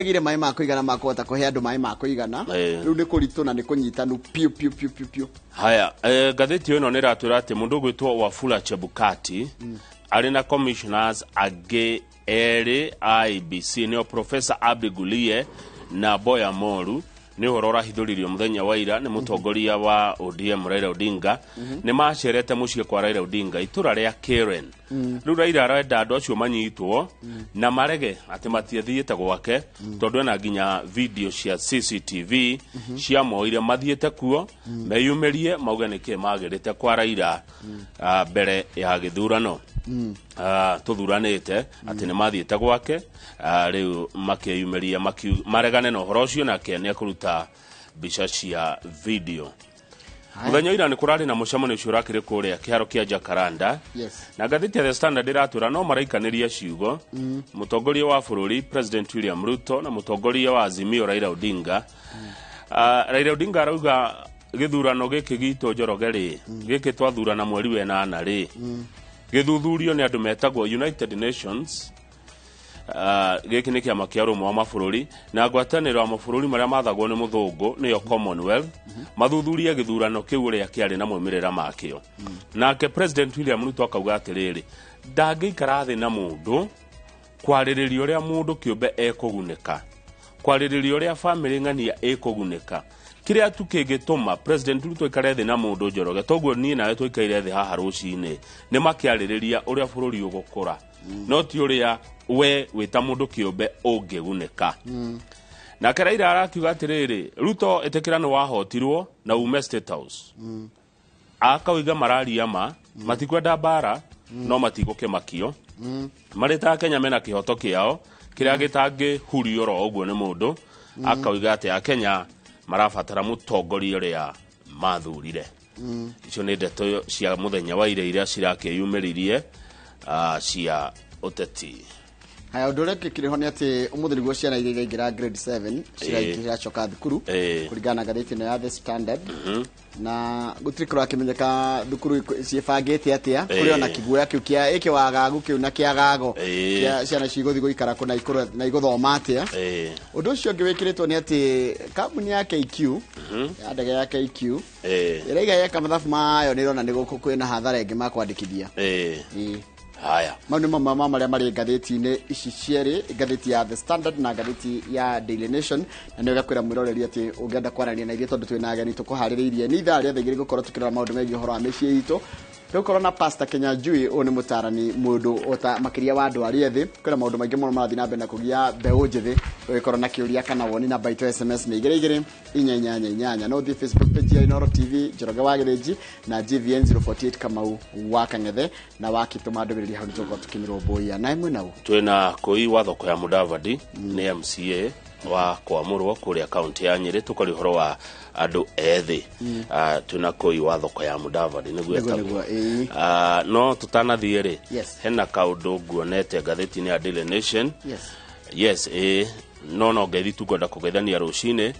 gire mai ma kuigana makota kuhe andu mai ma kuigana riu ni kuritu na ni kunyitanu piu. Haya gatheti ino ni ratwira ati mundu gwitwo Wafula Chebukati ari na commissioners age eri IBC ni Professor Abdigulie na Boya Moru ni horora hithuririo muthenya wa ira ni mutongoria wa ODM Raila Odinga ni macerete mucie kwa Raila Odinga itura ria Karen riu Raila arenda andu acio manyitwo na marege ati matiethiite gwake tondu ena nginya video cia CCTV cia moire mathiete kuo meyumerie mauga niki magirite kwa Raila mbere ya githurano tuthuranite ati ni mathiete gwake riu makiyumeria maregane no horo ucio nake ni akuruta bica cia video. Muthenya ira ni kurari na mucemano ucio urakire kuria kiharo kia Jacaranda. Na gatheti ya The Standard iratura no maraikaniria ciugo mutongoria wa bururi President William Ruto na mutongoria wa Azimio Raila Odinga. Raila Odinga arauga githurano giki gitu Njoroge giki twathurana mweri we 8 githuthurio ni andu metagwo United Nations giki ni kiama kia rumwe wa mabũrũri na ngwatanĩro ya mabũrũri maria mathagwo ni muthungu niyo Commonwealth mathuthuria githurano kiu ria kiari na moimirira makio. Nake President William Ruto akauga atiriri ndangĩikara thĩ na mundu kwarĩrĩria uria mundu kiumbe ekugunĩka kwarĩrĩria uria family ng'ania ekugunĩka kiria tu kĩngĩtũma President Ruto ikare thĩ na mundu Njoroge toguo nie nawe tũikaire thĩ haha rũcinĩ ni makiarĩrĩria uria bũrũri ũgũkũra no ti uria we wita mundu kiumbe ũngĩgunĩka. Na Raila arakiuga atiriri Ruto etekira ni wahotirwo na ume State House akauiga mararia matikwenda mbara no matigũke makio marita Kenya mena kihoto kiao kiria gitangi hurio ro uguo ni mundu akauiga ati Kenya marabatara mutongoria uria mathurire. Icio ni ndeto cia muthenya wa ira iria cirakiyumiririe cia uteti. Haya ndore kikiriho ni ati umuthiri gwo ciana iria ingira grade 7 cira choka thukuru kurigana gatheti no ya The Standard na gutirikora akimenyeka thukuru ciebangite atia kuri ona kiguoya kiu kia iki wagagu kiu na kiagago kia ciana ciguthi guikara kuna ikuru na iguthoma atia undu ucio ngiwikiritwo ni ati kambuni ya KQ ya ndege ya KQ iraiga yeka mathabu mayo nirona ni guku kwina hathara ingi makwandikithia haya mauni mama maria mari gatheti-ini ici cieri gatheti ya The Standard na gatheti ya Daily Nation na nĩ gakwira mwiroreri ati ungienda kwarania na iria tondu twina ageni tukuhaririirie ni ithaa ria thigiri gukorwo tukirora maundu megi horo wa mĩciĩ itu Rukoro na Pastor Kenya Jui one mutarani mundu ota makiria wa andu ari ethi kwina maundu maingi muno marathi na mbere kugia mbeu njithi ugikoro na kiuria kana woni na baito SMS ni 2288 no thi Facebook page ya Inooro TV Njoroge wa Githinji na GVN 048 Kamau wa Kang'ethe na wakituma ndũmĩrĩri hau nĩtũkorwo tũkĩmĩrũmbũiya na imwe nau twina kũi wa thoko ya Mudavadi ni MCA wa kwamurwo kuria county ya Nyeri tukori horo wa andu ethi tuna kũi wa thoko ya Mudavadi niguo no tutanathiĩ hena kaundu nguonete gatheti-inĩ ya Daily Nation no ngethi tukwenda kũgeithania rũcinĩ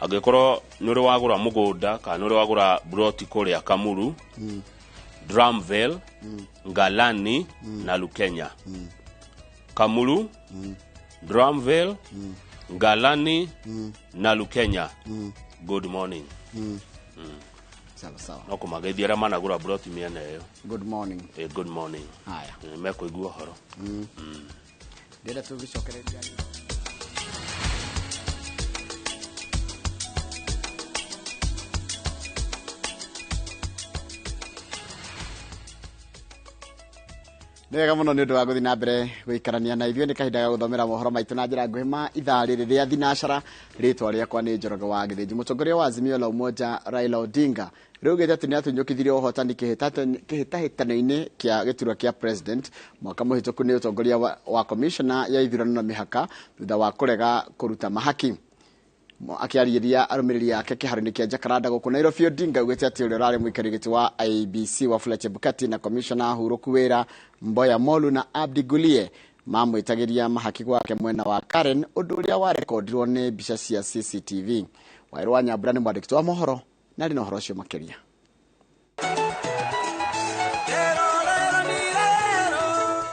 angĩkorwo nĩ ũrĩ wagũra mũgũnda kana nĩ ũrĩ wagũra broti kũrĩa Kamuru Drumville Ngalani na Lukenya Kamuru Drumville Ngalani na Lukenya good morning sawa no kumageithia ara managura broti miena iyo good morning good morning haya mekuigua horo ndenda tugicokereria Nega muno ni undu wa guthi na mbere guikarania na ithuĩ ni kahinda ga guthomera mohoro maitu na njira nguhi ma ithaa rĩrĩ rĩa thinacara ritwa rĩakwa ni Njoroge wa Githinji mutongoria wa Azimio la Umoja Raila Odinga rĩugĩte atĩ nĩ atunyũkithirie ũhotani kĩhĩtahĩtano-inĩ kĩa gĩturwa kĩa president mwaka mũhĩtũku nĩ ũtongoria wa commissioner ya ithurano na mĩhaka thutha wa kũrega kũruta mahaki akiarĩria arũmĩrĩri yake kĩharo-inĩ kĩa Jacaranda gũkũ Nairobi. Odinga augĩte atĩ ũrĩa ũrarĩ mũikarĩri gĩtĩ wa IEBC Wafula Chebukati na commissioner hurũku wĩra Boya Moru na Abdigulie mamwĩtagĩria mahaki gwake mwena wa Karen ũndũ ũrĩa warekondirwo nĩ mbica cia CCTV. Wairũ wa Nyambura nĩ mwandĩki wa mohoro na rĩ na ũhoro ũcio makĩria.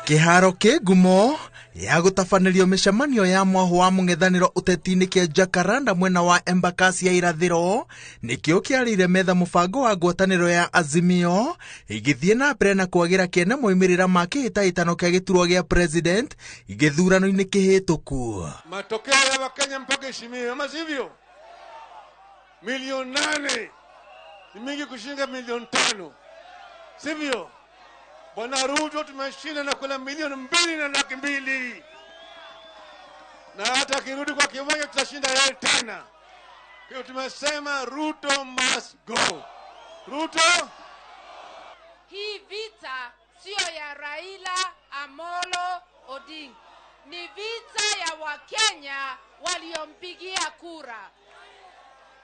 Kiharo ke ngumo ya gutafanĩrio mĩcemanio ya mwaho wa mũng'ethanĩro ũteti-inĩ kĩa Jacaranda mwena wa Embakasi ya irathĩro nĩkĩo kĩarĩire metha mũbango wa ngwatanĩro ya Azimio igĩthiĩ na mbere na kwagĩra kĩene moimĩrĩra ma kĩhĩtahĩtano kĩa gĩturwa gĩa president gĩthurano-inĩ kĩhĩtũku. Matokeo ya Wakenya mpaka heshimiwe, ama sivyo? Milioni 8 ni mingi kushinda milioni 5, sivyo? Bwana Ruto tumeshinda na kula milioni 2.2, na hata kirudi kwa kiwanja tutashinda yeye tena. Kwa tumesema Ruto must go. Ruto, hii vita sio ya Raila Amolo Odinga, ni vita ya Wakenya waliompigia kura.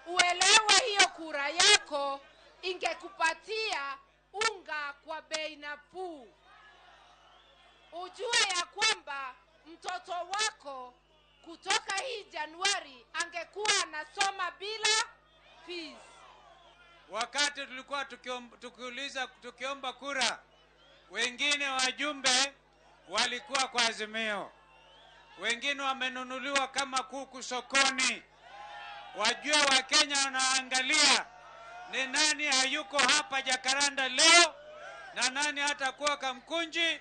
Uelewe hiyo kura yako ingekupatia unga kwa bei nafuu. Ujue ya kwamba mtoto wako kutoka hii Januari angekuwa anasoma bila fees. Wakati tulikuwa tukiomba kura, wengine wajumbe walikuwa kwa Azimio, wengine wamenunuliwa kama kuku sokoni. Wajue Wakenya wanaangalia ni nani hayuko hapa Jacaranda leo na nani hatakuwa Kamkunji.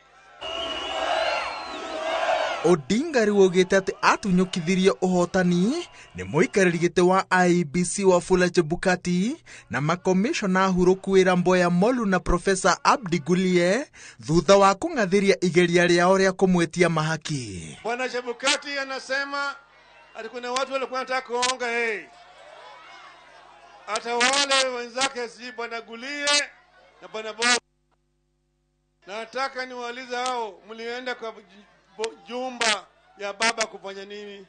Odinga riugĩte atĩ atunyũkithirie ũhotani nĩ mũikarĩri gĩtĩ wa IEBC Wafula Chebukati na makomishona hurũku wĩra Mboya Molu na Profesa Abdi Gulie thutha wa kũng'athĩria igeria rĩao rĩa kũmwetia mahaki. Bwana Chebukati anasema ati kuna watu walikuwa wanataka kuonga yeye. Hata wale wenzake si Bwana Gulie na Bwana Bo. Nataka niwaulize hao, mlienda kwa jumba ya baba kufanya nini?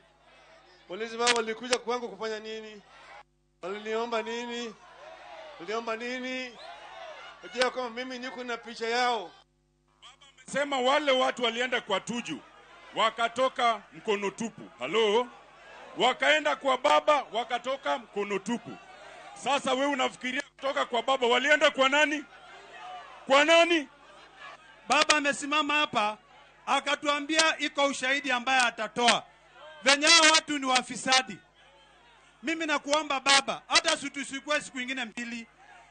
Polisi baba walikuja kwangu kufanya nini? Waliniomba nini? Waliomba nini? Unajua kama mimi niko na picha yao. Baba amesema wale watu walienda kwa Tuju wakatoka mkono tupu. Halo? Wakaenda kwa baba wakatoka mkono tupu. Sasa wewe unafikiria kutoka kwa baba walienda kwa nani? Kwa nani? Baba amesimama hapa akatuambia iko ushahidi ambaye atatoa. Venye watu ni wafisadi. Mimi nakuomba baba, hata tusikue siku nyingine mbili.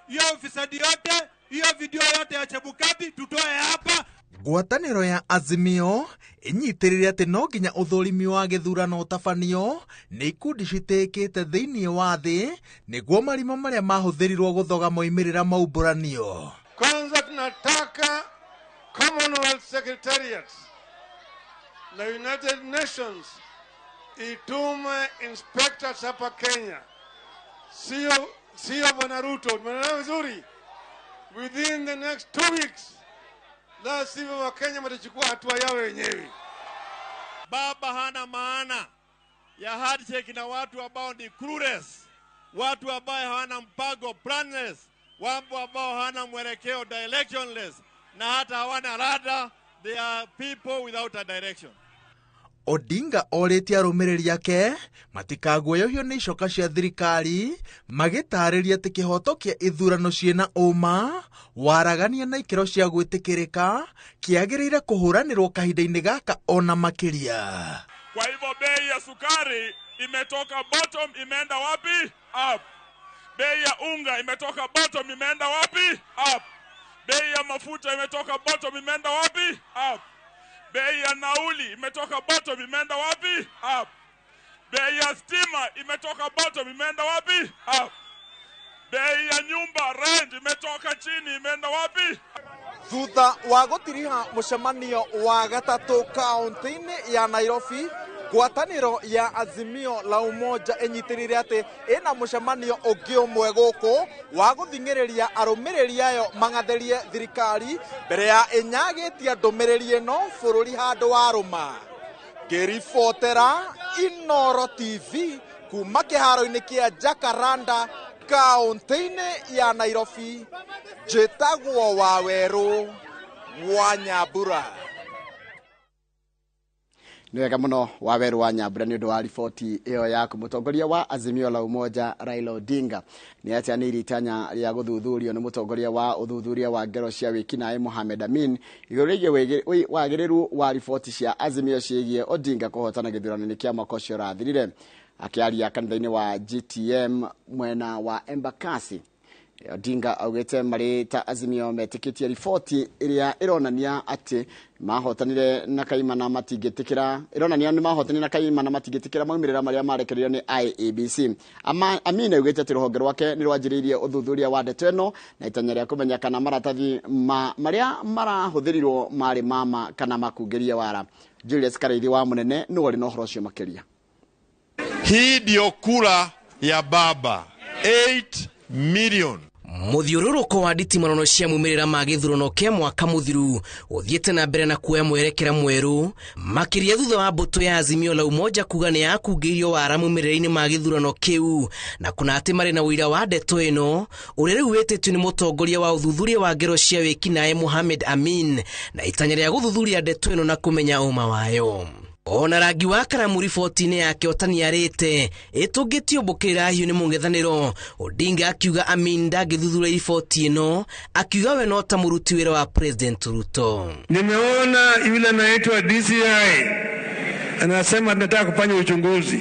Hiyo ufisadi yote, hiyo video yote ya Chebukati tutoe hapa. Ngwatanĩro ya Azimio ĩnyitĩrĩire atĩ no nginya ũthũrimi wa gĩthurano ũtabanio nĩ ikundi citĩkĩte thĩinĩ wa thĩ nĩguo marima marĩa mahũthĩrirwo gũthoga moimĩrĩra maumbũranio. Kwanza tunataka Commonwealth Secretariat na United Nations itume inspectors hapa Kenya. Sio Bwana Ruto. Tumeelewana vizuri? Within the next 2 weeks la sivyo Wakenya watachukua hatua yao wenyewe. Baba hana maana ya handshake na watu ambao ni clueless, watu ambao hawana mpango, planless, watu ambao hawana mwelekeo, directionless, na hata hawana rada. They are people without a direction. Odinga orĩtie arũmĩrĩri ake matikaguoyohio nĩ icoka cia thirikari magĩtarĩria atĩ kĩhoto kĩa ithurano ciĩna ũma waragania na ikĩro cia gwĩtĩkĩrĩka kĩagĩrĩire kũhũranĩrwo kahinda-inĩ gaka ona makĩria. Kwa hivyo bei ya sukari imetoka bottom imeenda wapi? Up. Bei ya unga imetoka bottom imeenda wapi? Up. Bei ya mafuta imetoka bottom imeenda wapi? Up. Bei ya nauli imetoka bottom imeenda wapi? Up. Bei ya stima imetoka bottom imeenda wapi? Up. Bei ya nyumba rent imetoka chini imeenda wapi? Thutha wa gũtiriha mũcemanio wa gatatũ kaunti-inĩ ya Nairobi, ngwatanĩro ya Azimio la Umoja ĩnyitĩrĩire atĩ ĩna mũcemanio ũngĩ ũmwe gũkũ wa gũthing'ĩrĩria arũmĩrĩri ayo mang'atherie thirikari mbere ya ĩnyagĩtie ndũmĩrĩri ĩno bũrũri handũ wa rũma. Ngĩribotera Inooro TV kuma kĩharo-inĩ kĩa Jacaranda kaunti-inĩ ya Nairobi, njĩtagwo Wawerũ wa Nyambura. Nĩ wega mũno waweru wa Nyambura nĩ ũndũ wa riboti ĩyo yaku. Mũtongoria wa Azimio la Umoja Raila Odinga nĩ ateanĩire itanya rĩa gũthuthurio nĩ mũtongoria wa ũthuthuria wa ngero cia wĩkinaĩ Mohamed Amin igũrũ rĩgiĩ wagĩrĩru wa riboti cia Azimio ciĩgiĩ Odinga kũhotana gĩthurano-inĩ kĩa mwaka ũcio ũrathirire. Akĩaria kanitha-inĩ wa GTM mwena wa Embakasi, Odinga augĩte marĩ ta Azimio metĩkĩtie riboti ĩrĩa ĩronania atĩ mahotanire na kaimana matingĩtĩkĩra maumĩrĩra marĩa marekereirio nĩ IEBC. Amin augĩte atĩ rũhonge rwake nĩ rwanjĩrĩirie ũthuthuria wa ndeto ĩno na itanya rĩa kũmenya kana maratathi marĩa marahũthĩrirwo marĩ mama kana makungĩria wara. Julius Kareithi wa Munene nĩ wari na ũhoro ũcio makĩria. Hii ndio kura ya baba 8 million. Muthiũrũrũko wa nditimũrano cia mumirĩra ma gĩthurano kĩa mwaka muthiru ũthiĩte na mbere na kuoya mwerekera mwerũ makĩria thutha wa mbũtũ ya Azimio la Umoja kuga nĩ yakungĩirio wara mumirĩra-inĩ ma gĩthurano kĩu na kuna atĩ marĩ na ũira wa ndeto ĩno ũrĩa rĩu wĩtĩtwo nĩ mũtongoria wa ũthuthuria wa ngero cia wĩkinaĩ Mohamed Amin na itanya rĩa gũthuthuria ndeto ĩno na kũmenya ũma wayo. Ona rangi wa karamu riboti-inĩ yake otaniarĩte ĩtũngĩtio mbũkĩrĩra hiũ nĩ mũng'ethanĩro. Odinga akiuga Amin ndangĩthuthura riboti ĩno, akiuga we no ta mũruti wĩra wa President Ruto. Nimeona yule anaitwa DCI anasema tunataka kufanya uchunguzi.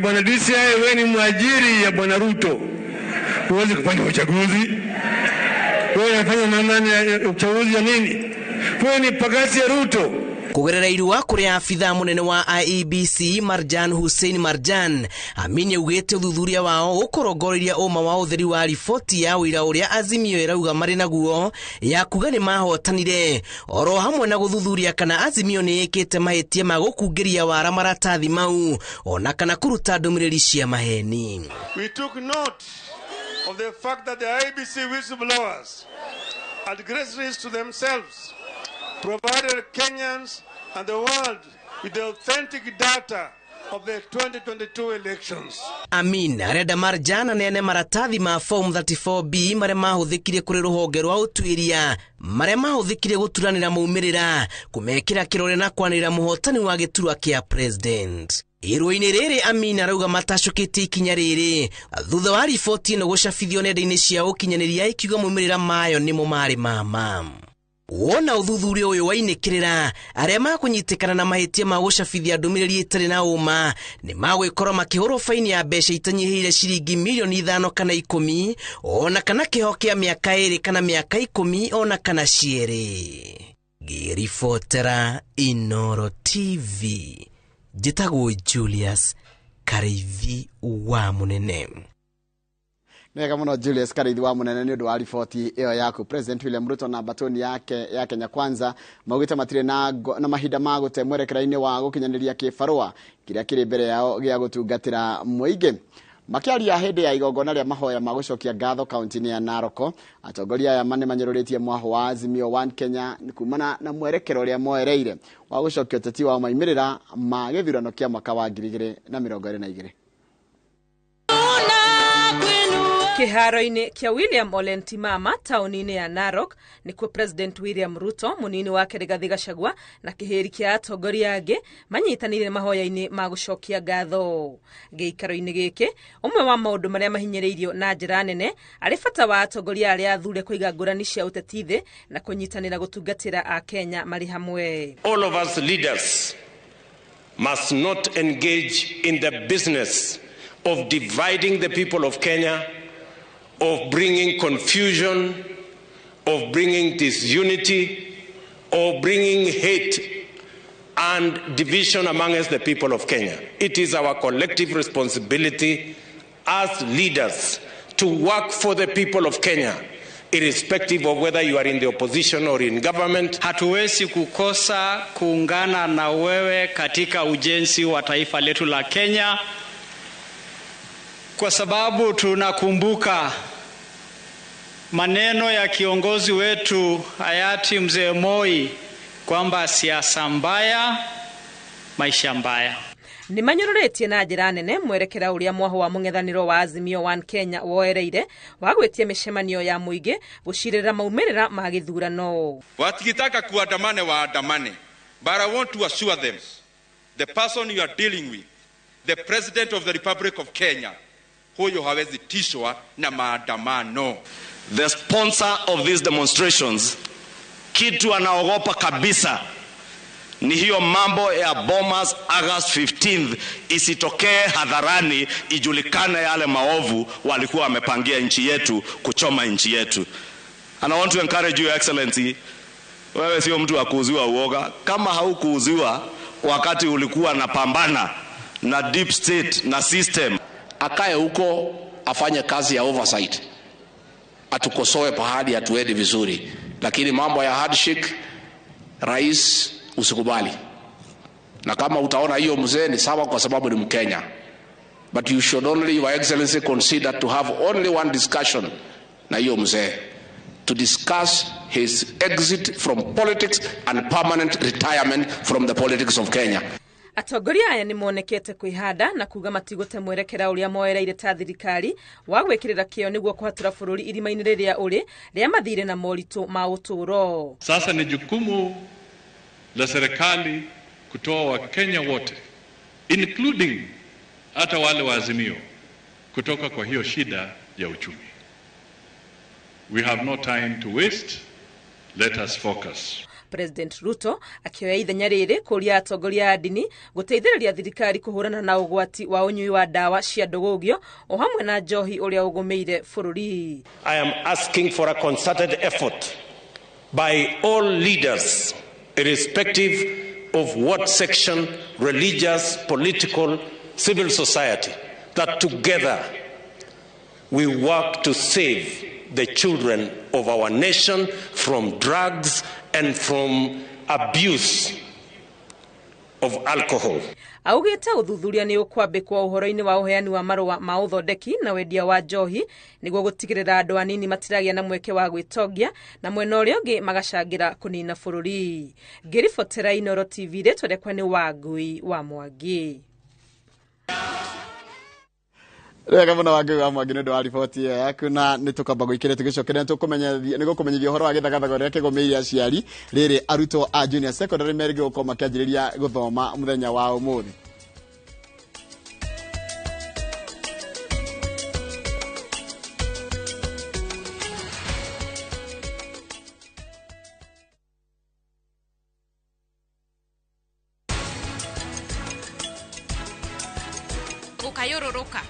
Bwana DCI, wewe ni mwajiri ya Bwana Ruto, huwezi kufanya uchaguzi. Wewe unafanya uchaguzi ya nini? Wewe ni pagasi ya Ruto. Kugerera irua kũrĩa afitha mũnene wa IEBC Marjan Hussein Marjan, Amin augĩte ũthuthuria wao ũkũrongoreria ũma wa ũtheri wa riboti ya ũira ũrĩa Azimio ĩrauga marĩ naguo ya kuga nĩ mahotanire, oro hamwe na gũthuthuria kana Azimio nĩ ĩkĩte mahĩtia ma gũkungĩria wara maratathi mau ona kana kũruta ndũmĩrĩri cia maheni. We took note of the fact that the IEBC whistleblowers at great risk to themselves provided Kenyans and the world with the authentic data of the 2022 elections. Amin arenda Marjana nene maratathi ma form 34B marĩa mahũthĩkire kũrĩ rũhonge rwa ũtuĩria marĩa mahũthĩkire gũturanĩra maumĩrĩra kũmekĩra kĩrore na kwanĩrĩra mũhotani wa gĩturwa kĩa president. Iruinĩ rĩrĩ Amin arauga matacũkĩte ikinya rĩrĩ thutha wa riboti ĩno gũcabithio nenda-inĩ cia ũkinyanĩria ikiuga maumĩrĩra mayo nĩmo marĩ mama. Wona ũthuthuria ũyũ wainĩkĩrĩra arĩa makũnyitĩkana na mahĩtia ma gũcabithia ndũmĩrĩri ĩtarĩ na ũma nĩ magwĩkorwo makĩhũrwo faini ya mbeca itanyihĩire ciringi mirioni 5 kana 10 ona kana kĩoho kĩa mĩaka 2 kana mĩaka 10 ona kana cierĩ. Ngĩribotera Inooro TV, njĩtagwo Julius Kareithi wa Munene. Nega mũno Julius Kareithi wa Munene nĩ ũndũ wa riboti ĩyo yaku. President William Ruto na batoni yake ya Kenya Kwanza maugĩte matirĩ na mahinda ma gũte mwerekera-inĩ wa gũkinyanĩria kĩbarũa kĩrĩa kĩrĩ mbere yao gĩa gũtungatĩra mũingĩ. Makĩaria hĩndĩ ya igongona rĩa mahoya ma gũcokia ngatho kaunti-inĩ ya Narok, atongoria aya manĩmanyũrũrĩtie mwaho wa Azimio One Kenya kumana na mwerekero ũrĩa moereire wa gũcokia ũteti wa maumĩrĩra ma gĩthurano kĩa mwaka wa 2022. Kiharo-inĩ kia William Ole Ntimama taũni-inĩ ya Narok nĩkuo President William Ruto mũnini wake Rigathi Gachagua na kĩhĩri kĩa atongoria angĩ manyitanĩire mahoya-inĩ ma gũcokia ngatho. Gĩikaro-inĩ gĩkĩ ũmwe wa maũndũ marĩa mahinyĩrĩirio na njĩra nene arĩ bata wa atongoria arĩa athure kũiga ngũrani cia ũteti thĩ na kũnyitanĩra gũtungatĩra a Kenya marĩ hamwe. All of us leaders must not engage in the business of dividing the people of Kenya, of bringing confusion, of bringing disunity, of bringing hate and division amongst the people of Kenya. It is our collective responsibility as leaders to work for the people of Kenya, irrespective of whether you are in the opposition or in government. Hatuwezi kukosa kuungana na wewe katika ujenzi wa taifa letu la Kenya, kwa sababu tunakumbuka maneno ya kiongozi wetu hayati Mzee Moi kwamba siasa mbaya maisha mbaya. Nimanyũrũrĩtie na njĩra nene mwerekera ũrĩa mwaho wa mũng'ethanĩro wa Azimio One Kenya woereire wa gwĩtia mĩcemanio ya mũingĩ gũcirĩra maumĩrĩra ma gĩthurano. Watikitaka kuandamane waandamane, but I want to assure them the person you are dealing with, the President of the Republic of Kenya, huyo hawezi tishwa na maandamano. The sponsor of these demonstrations, kitu anaogopa kabisa ni hiyo mambo ya Bomas August 15th isitokee hadharani, ijulikane yale maovu walikuwa wamepangia nchi yetu, kuchoma nchi yetu. And I want to encourage you, Excellency, wewe sio mtu wa kuuziwa uoga. Kama haukuuziwa wakati ulikuwa napambana na deep state na system, akae huko afanye kazi ya oversight, atukosoe pahali atuende vizuri, lakini mambo ya handshake, rais, usikubali. Na kama utaona hiyo mzee ni sawa kwa sababu ni Mkenya, but you should only, Your Excellency, consider to have only one discussion na hiyo mzee, to discuss his exit from politics and permanent retirement from the politics of Kenya. Atongoria aya ni monekete kwihanda na kuga matigute mwerekera uria moereire ta thirikari wa gwikirira kio niguo kuhatura bururi irima-ini riria uri ria mathire na moritu ma uturo. Sasa ni jukumu la serikali kutoa Wakenya wote, including hata wale wa Azimio, kutoka kwa hiyo shida ya uchumi. We have no time to waste. Let us focus. President Ruto akioya ithenya riri kuria atongoria a ndini guteithiriria thirikari kuhurana na ugwati wa unyui wa dawa cia ndugugio o hamwe na njohi uria ugumeire bururi. I am asking for a concerted effort by all leaders, irrespective of what section, religious, political, civil society, that together we work to save the children of our nation from drugs and from abuse of alcohol. Augite uthuthuria ni ukwambikwa uhoro-ini wa uheani wa marua ma uthondeki na wendia wa njohi niguo gutigirira andu anini matiragia na mweke wa gwitogia na mwena uria ungi magacangira kunina bururi. Ngiribotera Inooro TV retwerekwa ni Wangui wa Mwangi. Rega muno Wangui wa Mwangi nĩ wa riboti yaku, na nĩ tukamba gwĩkĩra tũgĩcokeria nĩgũkũmenyithia ũhoro wa gĩthagathago rĩrĩa kĩgomeire aciari rĩrĩ arutwo a junior secondary merĩgĩ gũkorwo makĩanjĩrĩria gũthoma mũthenya wa ũmũthĩ. Ukayororoka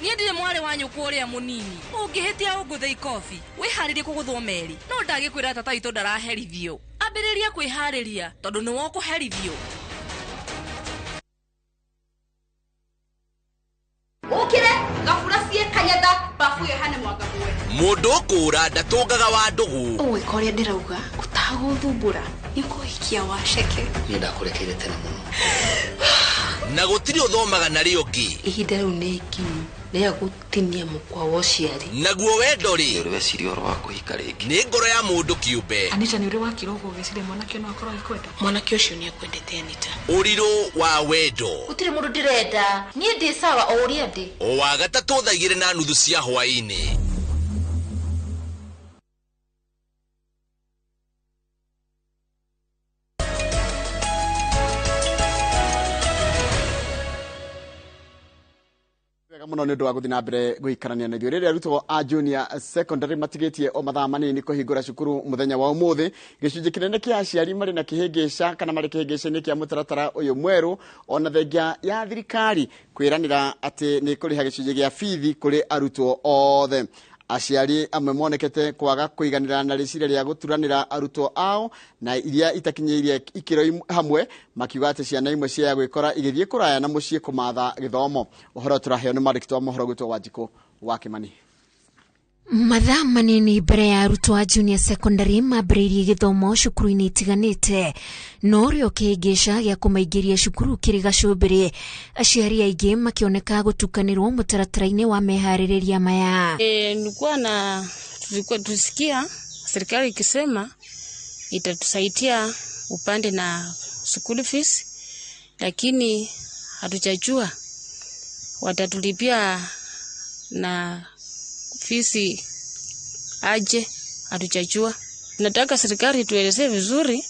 ni ndire mwari wanyu kuria munini ungihitia unguthe ikofi wiharirie kuguthwo meri no ndagikwira tata itu ndaraherithio ambiriria kwihariria tondu ni wokuherithio ukire gafura cie kanyatha bafu yehane mwanga mwe mundu kura ndatungaga wa ndugu uwe koria ndirauga utaguthumbura nikuhikia waceke ni ndakurekeire tene muno na gutiri uthomaga na rio ngi ihinda riu ni ikinyu ria gutinia mukwa wa uciari naguo wendo ri uri weciria oro wa kuhika ringi ni ngoro ya mundu kiumbe. Anita ni uri wa kirogo giciria mwanake no akorwo ikwenda mwanake ucio ni akwendete Anita uriru wa wendo utiri mundu ndirenda nie ndi sawa o uria ndi o wa gatatu thagire na nuthu cia hwaini. muno ni ndwa guthina mbere guikarania na ithuĩ rĩrĩa arutwo a junior secondary matigitie o mathaa manini kuhingũra cukuru muthenya wa ũmũthĩ. Gĩcunjĩ kĩnene kĩa aciari marĩ na kĩhĩngĩca kana marĩ kĩhĩngĩca-inĩ kĩa mũtaratara ũyũ mwerũ ona thengia ya thirikari kwĩranĩra atĩ nĩ kũrĩha gĩcunjĩ gĩa bithi kũrĩ arutwo othe. Aciari amwe monekete kwaga kũiganĩra na rĩciria rĩa gũturanĩra arutwo ao na iria itakinyĩirie ikĩro hamwe, makiuga atĩ ciana imwe cia gwĩkora igĩthiĩ kũraya na mũciĩ kũmatha gĩthomo. Ũhoro tũraheo nĩ mwandĩki wa mohoro gwĩtwo Wanjikũ wa Kĩmani. Mathaa manini mbere ya arutwo a junior secondary mambĩrĩirie gĩthomo cukuru-inĩ itiganĩte no rĩo kĩhĩngĩca gĩa kũmaingĩria cukuru kĩrĩ gacũmbĩrĩ, aciari aingĩ makĩoneka gũtukanĩrwo mũtaratara-inĩ wa meharĩrĩria maya. Tulikuwa tusikia serikali ikisema itatusaidia upande na school fees, lakini hatujajua watatulipia na fisi aje, hatujajua. Nataka serikali tuelezee vizuri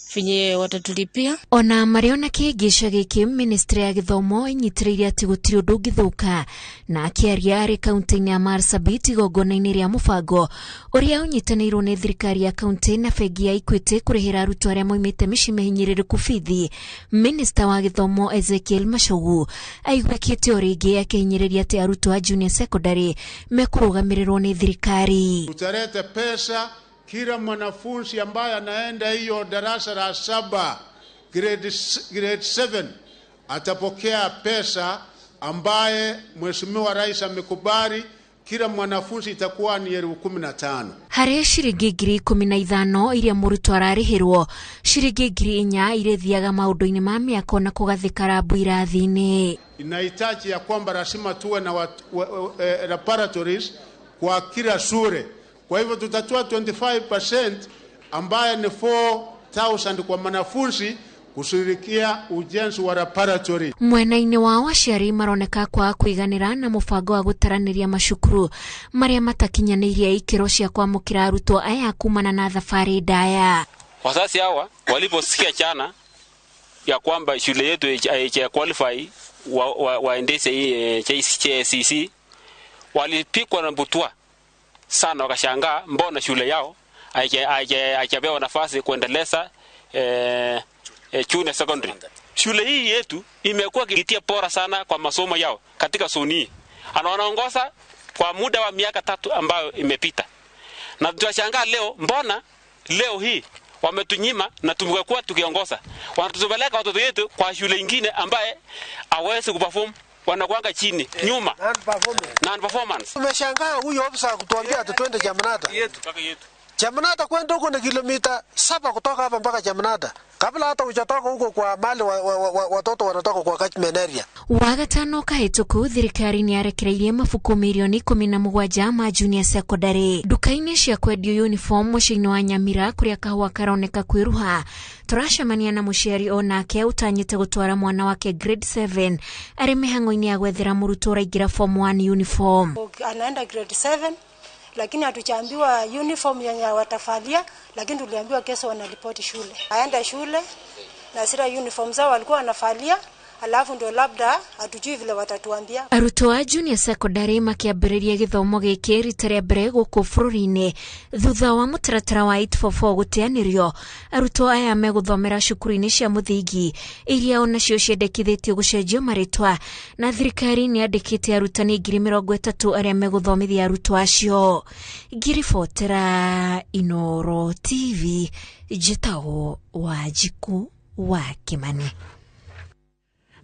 finye watatulipia. Ona mariona kigisha giki ministry ya githomo inyitiriire ati gutiri undu ungithuka na akiaria ari kaunti-ini ya Marsabit igongona-ini ria mubango uria unyitanirwo ni thirikari ya kaunti na bengi ya Equity kurihira arutwo aria moimite mici mihinyiriruku bithi. Minister wa githomo Ezekiel Machogu aigwakite oringi akihinyiriria ati arutwo a junior secondary mekurugamirirwo ni thirikari. Tutaleta pesa kila mwanafunzi ambaye anaenda hiyo darasa la 7 grade 7 atapokea pesa ambaye Mheshimiwa Rais amekubali. Kila mwanafunzi itakuwa ni 15,000. Hari shiringi 15,000 iria murutwo ararihirwo, shiringi 4,000 irethiaga maundu-ini ma miako na kugathika rabu irathi-ini. Inahitaji ya kwamba lazima tuwe na laboratories kwa kila shule. Kwa hivyo tutatoa 25% ambaye ni 4,000 kwa mwanafunzi kushirikia ujenzi wa laboratory. Mwena-ini wa aciari maroneka kwa kuiganira na mubango wa gutaraniria mashukuru maria matakinyanirie ikiro cia kwamukira arutwo aya kumana na thabari ndaya. Wazazi hawa waliposikia jana ya kwamba shule yetu ya qualify waendeshe hii JCC, walipikwa na butwa sana, wakashangaa mbona shule yao haijapewa nafasi kuendeleza junior secondary. Shule hii yetu imekuwa kitia bora sana kwa masomo yao katika Soni. Anaongoza kwa muda wa miaka 3 ambayo imepita. Na tunashangaa leo mbona leo hii wametunyima na tumekuwa tukiongoza. Wanatupeleka watoto wetu kwa shule nyingine ambaye hawezi kuperform, wanakuanga chini nyuma non performance. Tumeshangaa huyo ofisa kutuambia twende Jamanata. Jamanata kwenda huko ni kilomita 7 kutoka hapa mpaka Jamanata. Kabla hata hujatoka huko kwa mali watoto wanatoka kwa catchment area. Wagatano kahituku thirikari ni yarekereirie mabuku milioni 17 ma junior secondary. Duka-ini cia kwendio uniform muciini wa Nyamira kuria kahua karoneka kwiruha. Turacemania na muciari onake utanyite gutwara mwana wake grade 7 ari mihango-ini ya gwethera murutwo raingira form 1 uniform. Anaenda grade 7 lakini hatuchaambiwa uniform yenye watafalia, lakini tuliambiwa kesho wanaripoti shule. Aenda shule na sira uniform zao walikuwa wanafalia, alafu ndio labda hatujui vile watatuambia. Arutwo a junior secondary makiambĩrĩria gĩthomo gĩkĩ rita rĩa mbere gũkũ bũrũri-inĩ thutha wa mũtaratara wa 844 gũteanĩrio. Arutwo aya megũthomera cukuru-inĩ cia mũthingi iria onacio ciendekithĩtio gũcenjio marĩtwa, na thirikari nĩ yandĩkĩte arutani 30,000 arĩa megũthomithia arutwo acio. Ngiribotera Inooro TV, njĩtagwo Wanjiku wa Kimani.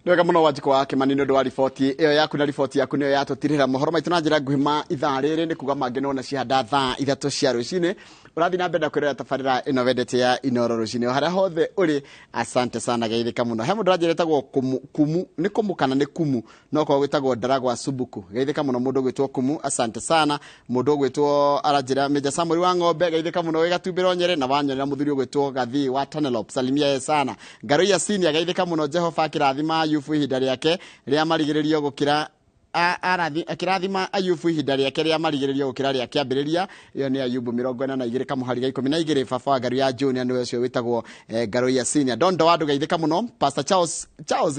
Ndwega muno Wanjiku wa Kimani nĩ wa riboti ĩyo yaku, na riboti yaku nĩyo yatũtirĩra mohoro maitũ na njĩra nguhĩ ma ithaa rĩrĩ. Nĩ kuga mangĩ nona cihanda thaa 3 cia rũcinĩ. Ũrathi na mbere kwĩrora tabarĩra ĩno wendete ya Inooro rũcinĩ harĩa hothe ũrĩ. Asante sana, geithĩka mũno. He mũndũ aranjĩrĩtagwo Kumu, nĩ Kumu kana nĩ Kumu, no kwa gwĩtagwo Ndaragwa Subuku. Geithĩka mũno mũndũ gwĩtwo Kumu, asante sana. Mũndũ gwĩtwo aranjĩra Meja Samuel wa Ng'ombe, geithĩka mũno wĩ Gatumbĩro Nyere, na wanyonera mũthuri gwĩtwo Gathi wa Tanelop, salimia ye sana. Ngaruya Senior, geithĩka mũno. Jehova kĩrathima Ayubu ihinda rĩake rĩa marigĩrĩrio gũkĩra akirathima Ayubu ihinda rĩake rĩa marigĩrĩrio gũkĩra rĩa kĩambĩrĩria. Iyo nĩ Ayubu 42 kamuhari 12. Baba wa Ngaruya Junior nĩwe ũcio wĩtagwo Ngaruya Senior. Dondo Wadu, geithĩka mũno. Pastor Charles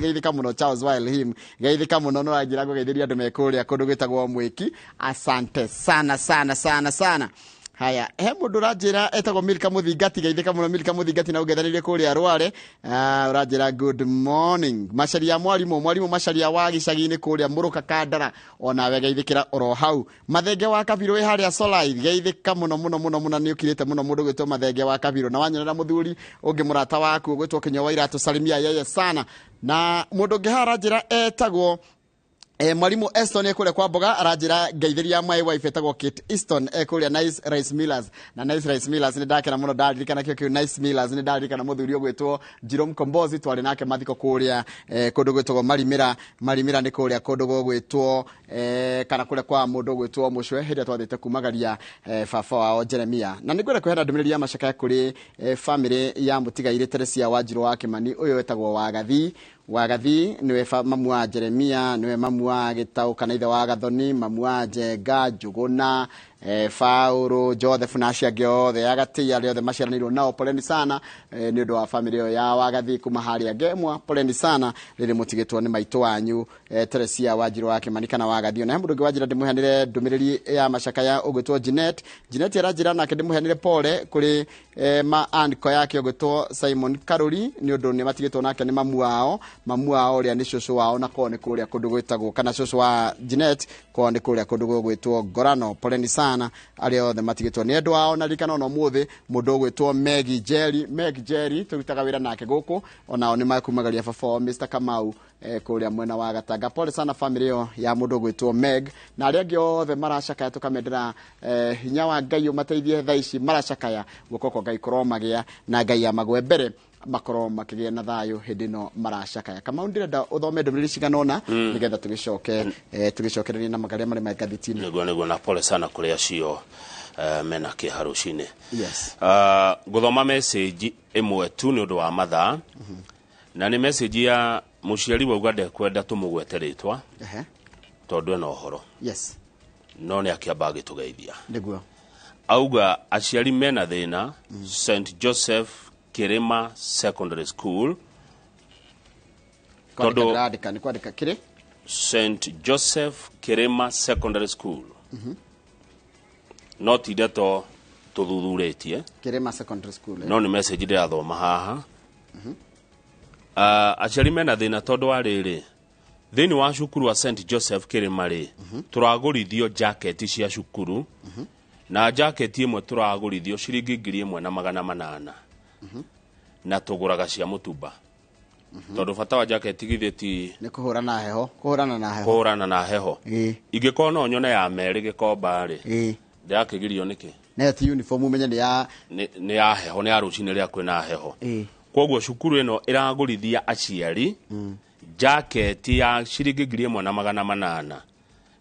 geithĩka mũno. Charles while him geithĩka mũno. No anjĩra gũgeithĩria andũ mekũrĩa kũndũ gwĩtagwo Mwĩki. Asante sana sana sana sana. Haya, he mundu ranjira etagwo Milka Muthingati, geithĩka mũno Milka Muthingati, na ũgethanĩrie kũrĩa Rware. Ranjira good morning. Macharia mwarimu macharia wa gĩcagi-inĩ kũrĩa Mũrũka Kandara, ona we geithĩkĩra oro hau. Mathenge wa Kabirũ wĩ harĩa Solai, geithĩka mũno mũno mũno mũno, nĩ ũkirĩte mũno mũndũ gwĩtwo Mathenge wa Kabirũ, na wanyonera mũthuri ũngĩ mũrata waku gwĩtwo Kĩnyowa Iratũ, salimia yeye sana. Na mũndũ ũngĩ ranjira etagwo mwalimu Eston ekule kwa Mboga, aranjira geithĩria my wife etagwo Kate Easton ekule Nice Rice Millers, na Nice Rice Millers nĩ ndakena mũno, ndaririkana kĩo Nice Millers nĩ ndaririkana mũthuri ũgwĩtwo Jerome Kombozi, twarĩ nake mathiko kũrĩa kũndũ gwĩtwo Marimira nĩ kũrĩa kũndũ gwĩtwo kana kũrĩa kwa mũndũ gwĩtwo Mũcwe hĩndĩ twathĩte kumagaria baba wao Jeremia. Na nĩngwenda kwĩhera ndũmĩrĩri ya macakaya kũrĩ family ya mũtigairĩ Teresia Wanjiru wa Kimani, ũyũ wetagwo Wagathi niwe mamu wa Jeremia, niwe mamu wa Gĩtaũ kana ithe wa Gathoni, mamu wa Njenga, Njũgũna, Fauru Joseph Nashia Giothe agatia leo the mashiraniro nao poleni sana ni ndo wa familia ya wagathi kuma hali ya gemwa poleni sana riri mutigitwo ni maitu wanyu Teresia Wajiro wake manikana wagathi na hembu wajira ndimuhanire ndumiriri ya mashaka ya ogwetwo Jeanette yarajira na ndimuhanire pole kuri ma andiko yake ogwetwo Simon Karuri ni ndo ni matigitwo nake ni mamu wao ria ni shosho wao na kone kuria kundu gwetagwo kana shosho wa Jeanette kone kuria kundu gwetwo Gorano poleni sana alio the matigitwo ni endu wao na rikana no muthi mundu gwetwo Meg Jerry turutaga wira nake guku onao ni makumagaria baba Mr Kamau kuria mwena wa Gatanga pole sana family ya mundu gwetwo Meg na aria angi othe maracakaya tukamendera hinya wa Ngai umateithie thaici maracakaya gukoko Ngai koromagia na Ngai ya magwembere makoro makigia na thayo hindino maracakaya kama ndirenda uthome ndomiri ciganona nigetha tugicokereria na magaria mari magathitini niguo na pole sana kuri acio mena kiharucine yes guthoma message imwe tu ni undu wa mathaa na ni message ya muciari wa ugande kwenda tumugweteritwa tondu ena uhoro yes no ni akiamba agitugeithia niguo auga aciari mena thina St Joseph Kirima Secondary School kwandika kire St Joseph Kirima Secondary School not ideto tuthuthurĩtie Kirima Secondary School no ni message ndirathoma haha aciari mena thina tondu wa riri thini wa cukuru wa St Joseph Kirima ri turagurithio jacket cia cukuru na jacket imwe turagurithio ciringi 1,800 na tuguraga cia mutumba tondu bata wa jacket githeti ni kuhurana na heho ingiko no nyone ya meri gikomba ri ndakigirio niki na ti uniform umenye ni ya heho ni arucine ria kwina heho koguo cukuru ino iragurithia aciari jacket ya ciringi 1,800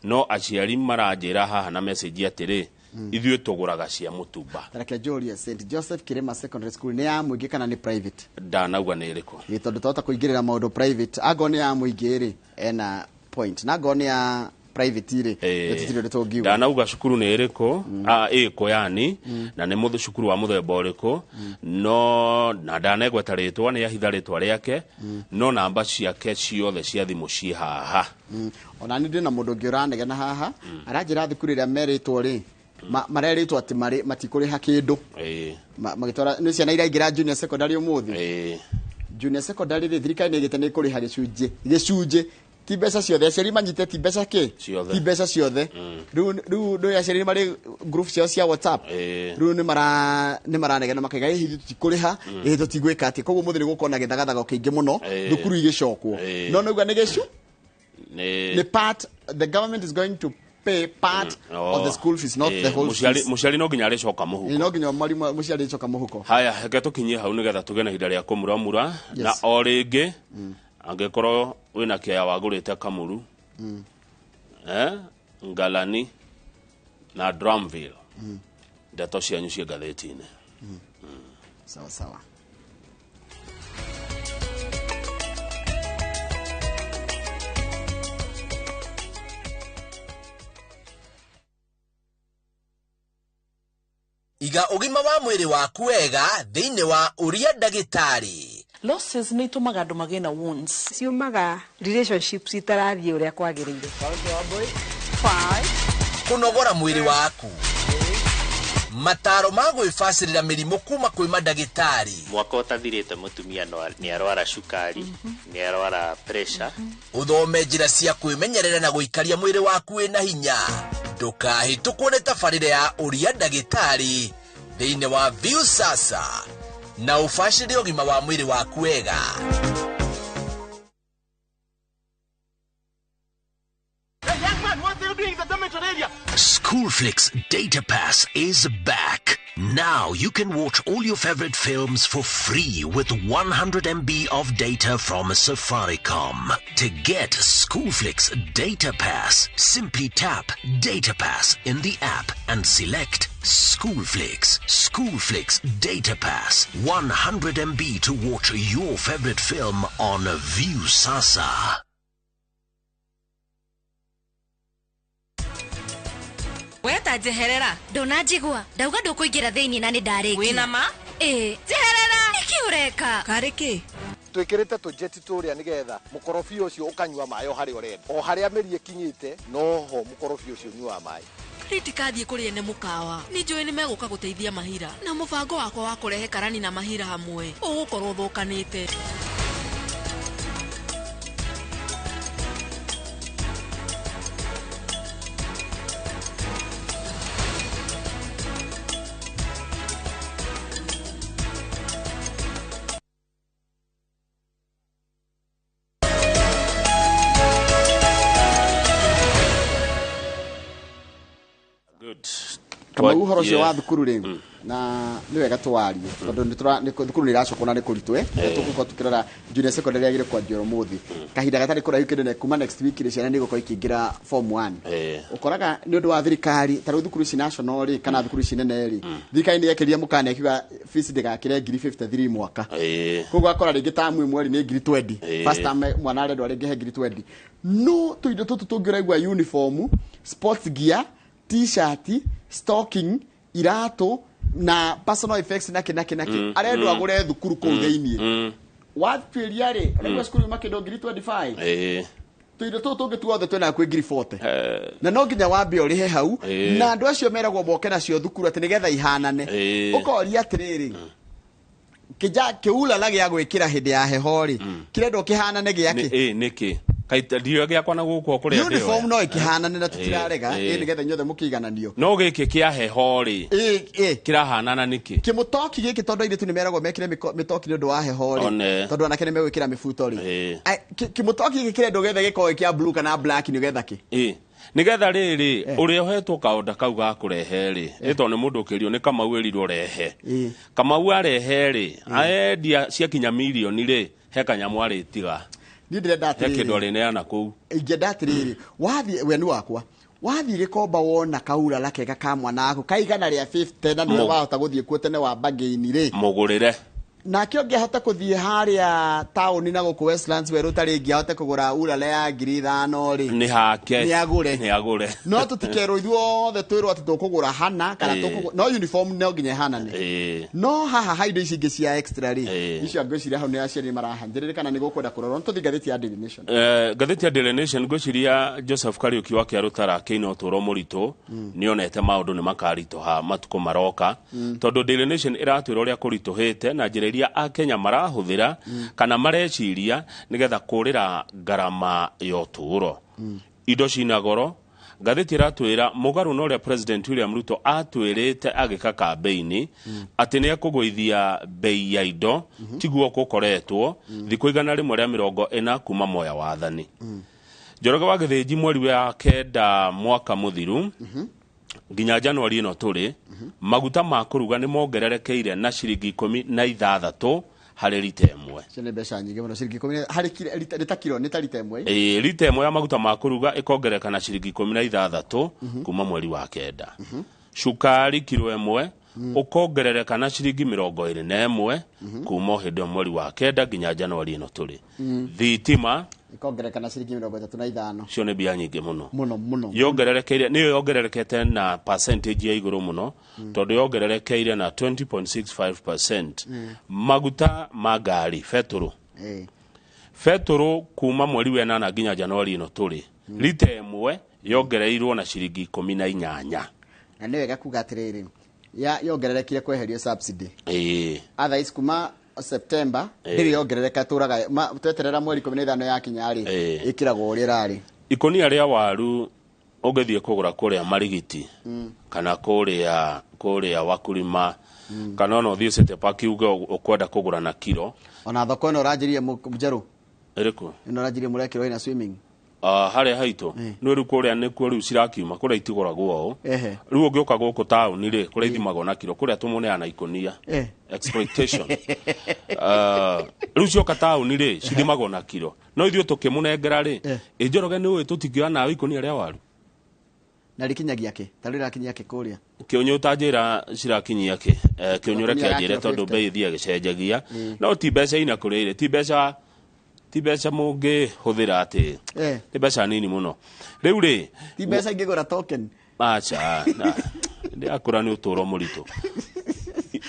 no aciari maranjira haha na message atiri ithuĩ tuguraga cia mutumba Reke Julia St Joseph Kirima Secondary School ni ya muingi kana ni private ndanauga ni iriku tondu tota kuingirira maundu private ago ni ya muingi ri ena point na ago ni ya private ri tutire tutongiwa ndanauga cukuru ni iriku iko yani na ni muthu cukuru wa muthemba uriku no na ndanegweta ritwa ni ahitha ritwa riake no namba ciake ciothe cia thimu ci haha ona ni ndina mundu ngi uranegena haha aranjira thukuru ria meritwo ri mareritwo ati matikuri hakindu magitwara ni ciana ira ingira junior secondary umuthi junior secondary ri thirikari ni gite ni kuri ha gicunje ti mbeca ciothe aciari manyite ti mbeca ki ti mbeca ciothe riu aciari mari group cia WhatsApp riu ni maranegena makiga hihi tutikuriha tutigwika ati koguo muthiri gukona githagathaga kingi muno thukuru igicokwo no nauga ni gicu ni part the government is going to pay part of the school fees not the whole fees muciari no nginya aricoka muhuko no nginya muciari aricoka muhuko haya heke tukinyie hau nigetha tugena hinda ria kumuramura na o ringi angekorwo wina kia wagurite Kamuru Ngalani na Drumville ndeto cianyu cia ngathĩti-inĩ sawa iga ugima wa mwiri waku wega thiini wa uria ndagitari. Losses ni tumaga andu magina wounds ciumaga relationships itarathie uria kwagirire. Kunogora mwiri waku mataro ma gwĩbacĩrĩra mĩrimũ kuma kwĩ mandagĩtarĩ. Mwaka ũtathirĩte mũtumia nĩ arwara cukari, nĩ arwara pressure. Uthome njĩra cia kwĩmenyerera na gũikaria mwĩrĩ waku wĩna hinya. Ndũkahĩtũkwo nĩ tabarĩra ya ũria ndagĩtarĩ thĩinĩ wa View Sasa na ũbacĩrĩre ũgima wa mwĩrĩ waku wega. Schoolflix Data Pass is back. Now you can watch all your favorite films for free with 100 MB of data from Safaricom. To get Schoolflix Data Pass, simply tap Data Pass in the app and select Schoolflix. Schoolflix Data Pass, 100 MB to watch your favorite film on View Sasa. Weta jeherera. Ndona njigua. Ndauga ndukuingira thiini na ni ndariki. Wina ma? Jeherera. Niki ureka? Kariki. twikirite tujeti turia nigetha mukorofia ucio ukanywa mayo hari urenda o haria meri ikinyite no ho mukorofia ucio nyua mai Ritikathie kuri ene mukawa ni njui ni meguka guteithia mahira na mubango wakwa wa kurehe karani na mahira hamwe ugukorwo thukanite. kama uhoro cio wa thukuru ri na ni wega twarie tondu ni thukuru ni racokona ni kuritwe tuguko tukirora junior secondary agire kwa joro muthi kahinda gatari kuraihu kende kuma next week ri ciana ni guko ikingira form 1 ukoraga ni undu wa thirikari taru thukuru ici national ri kana thukuru ici nene ri thirikari ni yekiria mukana ikiwa fees ndigakire ngiri 53 mwaka koguo akora ringi tamu imwe ri ni ngiri 20 first time mwana arendwa ringi he ngiri 20 no tuindo tutu tungiraigwa uniform sports gear t-shirt stocking irato na personal effects nake arendwa agure thukuru ku theinie watwiria ri arendwa skulu makindo ngiri 25 tuindo tutu tuothe twena kwi ngiri 40 na no nginya wambe urihe hau na andu acio meragwo moke nacio thukuru ati nigetha ihanane ukoria atiriri kija kiula lagi ya gwikira hindi ya heho ri kirendo kihanane giake niki kaita dio giakwa na guko kuri ndio uniform no ikihanane na tutirarega nigetha nyothe mukigananio no giki kia heho ri kirahanana niki kimutoki giki tondu ire tu nimeragwo mekire mitoki ndu wa heho ri tondu anake nimegwikira mifuto ri kimutoki giki kirendo getha giko kia blue kana black ni getha ki nigetha riri uri ohetwo kaunda kau ga kurehe ri ito ni mundu kirio ni kama wirirwo rehe kama arehe ri aendia cia kinya milioni ri he kanyamu aritiga ni ndirenda atiriri kindu rineana ku ingenda atiriri wathi we ni wakwa wathi gikomba wona kaura lake ka mwana aku kaigana ria 50 na ndio wahota guthie kuo tene wa bagini ri mugurire na kio ngehota kuthie haria town na guku Westlands we rutari ngihota kugura urale ya ngiri 5 ri ni hake ni agure no tutikero ithuothe twirwo ati tukugura hana kana tukugura no uniform no nginya hana ni no haha haido ici ingi cia extra ri icio ngociria hau ni aciari marahanjirire kana ni gukwenda kurora tuthi gatheti ya Daily Nation gatheti ya Daily Nation ngociria Joseph Kariuki wa Kiarutara kino uturo murito nionete maundu ni makarito ha matuko maroka tondu Daily Nation iratwira uria kuritohete na njira a Kenya marahuthira kana mareciria nigetha kurira garama yo turo indo cina goro gatheti ratwira mugaru no ria President William Ruto atwirite agika campaign ati ni akugwithia bei ya indo tiguo kukoretwo thiku igana rimwe ria 40 kuma moya wathani Njoroge wa Githĩnji mweri wa kenda mwaka muthiru nginya Januari ino turi maguta ma kuruga ni mongererekeire na ciringi 16 hari lita imwe cene besha nyingi muno ciringi 10 hari lita kilo ni ta lita imwe lita imwe ya maguta ma kuruga ikongereka na ciringi 16 kuma mweri wa kenda shukari kilo imwe ukongerereka na ciringi 21 kuma hindi mweri wa kenda nginya Januari ino turi thitima ikongereka na ciringi 35 cio ne bia nyingi muno yongererekeire ni yongererekete na percentage ya iguru muno tondu yongererekeire na 20.65% maguta magari feturu kuma mweri wa 8 nginya Januari ino turi lita imwe yongereirwo na ciringi 18 na ni wega kuga atiriri yongererekire kweherio subsidy otherwise kuma September ndiri yongerereka turaga tweterera mweri 15 ya kinyari ikiragwo uri rari ikonia ria waru ogethie kugura kuria marigiti kana kuria wakulima kana no thie sete paki uga ukwenda kugura na kilo ona thoko no rajirie mujeru eriko ino rajirie murekiro ina swimming hare haito no ri kuria ni ku ri cirakiuma kuria itiguragwo o ri ungioka guku town ri kuria ithimagwo na kilo kuria tumuneana ikonia exploitation ri cioka town ri cithimagwo na kilo no ithio tukimunengera ri Njoroge ni uwi tutingioa na ikonia ria waru na rikinyagia ke tarira kinyia ke kuria kionyo utajira cirakinyia ke kionyo reke ajire tondu bei thia gicenjagia no ti mbeca ina kurire ti mbeca mungi huthira ati ti mbeca nini muno riu ri ti mbeca ingigura token acha ndi akura ni utoro murito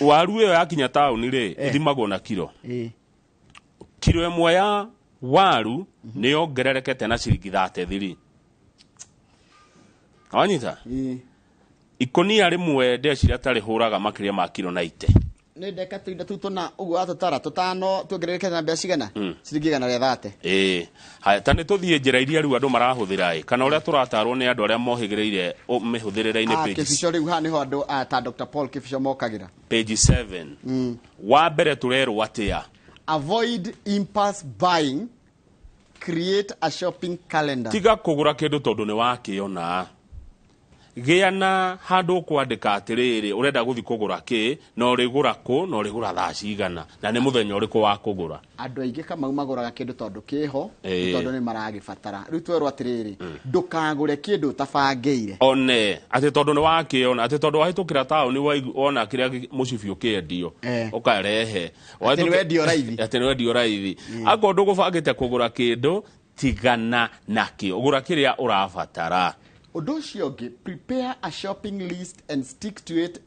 waru iyo yakinya tauni ri ithimagwo na kilo kilo imwe ya waru ni yongererekete na ciringi 33 awanyita ikonia rimwe ndeciria tari huraga makiria ma kilo 90 ni ndeka tuinda tutuna uguo atutara tutano tuongerereke na mbia cigana ciringi 130 haya tani tuthie njira iria riu andu marahuthira kana uria turatarwo ni andu aria mohigireire mihuthirira-ini page kibico riu ha niho andu ta Dr. Paul Kibico mokagira page 7 wa mbere turerwo atia avoid impulse buying, create a shopping calendar. Tiga kugura kindu tondu ni wakiona giana handu kwandika atiriri urenda guthi kugura ki na urigura ku na urigura thaa cigana na ni muthenya uriku wa kugura andu aingi kama maguraga kindu tondu kiho tondu ni maragibatara riu twerwo atiriri ndukagure kindu tabangeire one ati tondu ni wakiona ati tondu wahitukira tauni wona kiria mucibi ukiendio ukarehe ati ni wendio raithi ati ni wendio raithi ako ndugubangite kugura kindu tigana naki ugura kiria urabatara. Odoshoge, prepare a shopping list and stick to it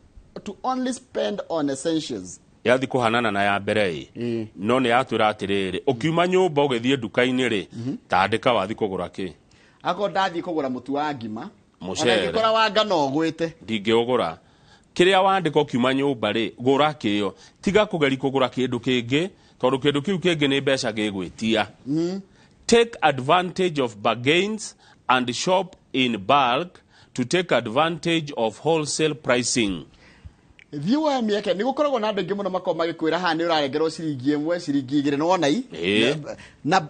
to only spend on essentials. Yathi kuhanana na ya mbere no ni atwira atiriri ukiuma nyumba ugithie duka-ini ri tandika wathi kugura ki ako ndathi kugura mutu wa ngima mucere ngikora wa ngano gwite ndingiugura kiria wandika ukiuma nyumba ri gura kiyo tiga kugeri kugura kindu kingi tondu kindu kiu kingi ni mbeca gigwitia take advantage of bargains and shop in bulk to take advantage of wholesale pricing. Thiwa mieke ni gukoragwo na andu ingi muno makoma gikwira ha ni urarengerwo ciringi imwe ciringi 2 no nai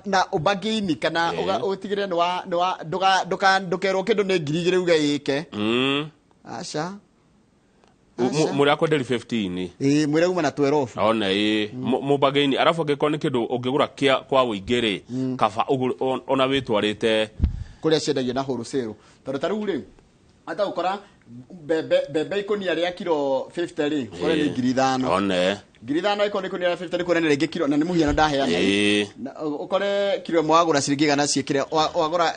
na ubagini kana utigire ni wa ndukerwo kindu ni 2,000 uga yike acha muri akwenderi 15 mwire uma na 12 one mubagini arafu gikoni kindu ungigura kia kwa wingiri kaba ona witwarite kuria ciendagio na wholesale tondu tariu ri ata ukora bebe ikonia ria kilo 50 ri kore ni 5,000 one 5,000 ikonia 50 ri kore ni ringi kilo na ni muhiano ndaheana ukore kilo mwagura ciringi gana ciekire wagura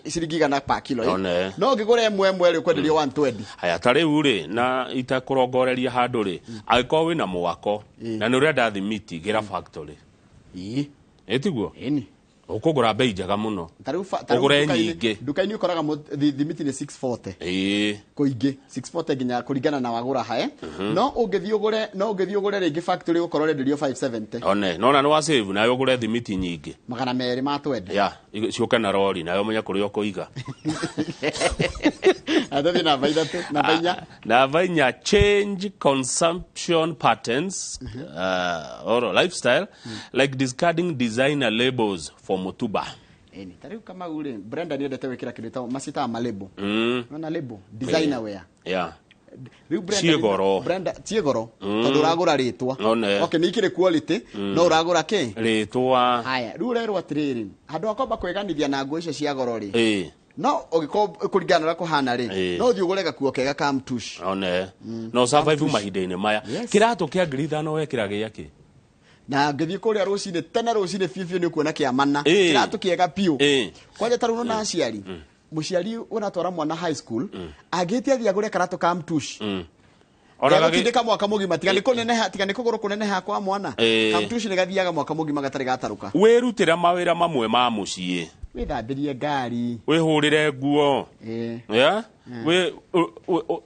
ciringi gana pa kilo no ngigura emwe ri kwenderio 120 haya tariu ri na itakurongoreria handu ri agiko wina mwako na ni urenda thimiti gira factory etiguo ukugura bei njega muno ugure nyingi duka-ini ukoraga thimiti ni 640 kuingi 640 nginya kuringana na wagura hae no ungithii ugure ringi factory ukorwo renderio 570 one no na no save na ugure thimiti nyingi 200 matwende ya ciuke na rori na yo menya kuria kuiga adathi na baida tu na bainya na bainya change consumption patterns or lifestyle like discarding designer labels for mutuba tariu kama ule Brenda ni ndete wekira kindu ta masita malebo na label designer wear riu Brenda tiegoro tondu uragura ritwa okay ni ikire quality no uragura ki ritwa haya riu rero atiriri handu akomba kweganithia na nguo icio cia goro ri no ogiko kuringana na kuhana ri no thiugure gakuo kega ka mtush one no survive mahinda-ini maya kiratu kia 5,000 wekira giaki na ngithii kuria rucine tena rucine fifio ni kuona kiamana kiratu kiega piu kwaje taruno na aciari muciari unatwara mwana high school agitia thia gure karatu ka mtush ona gagitindika mwaka mugima tigani kuneneha tigani kuguru kuneneha kwa mwana kamtush ni gathiaga mwaka mugima gatari gataruka wirutira mawira mamwe ma mucii withambirie ngari wihurire nguo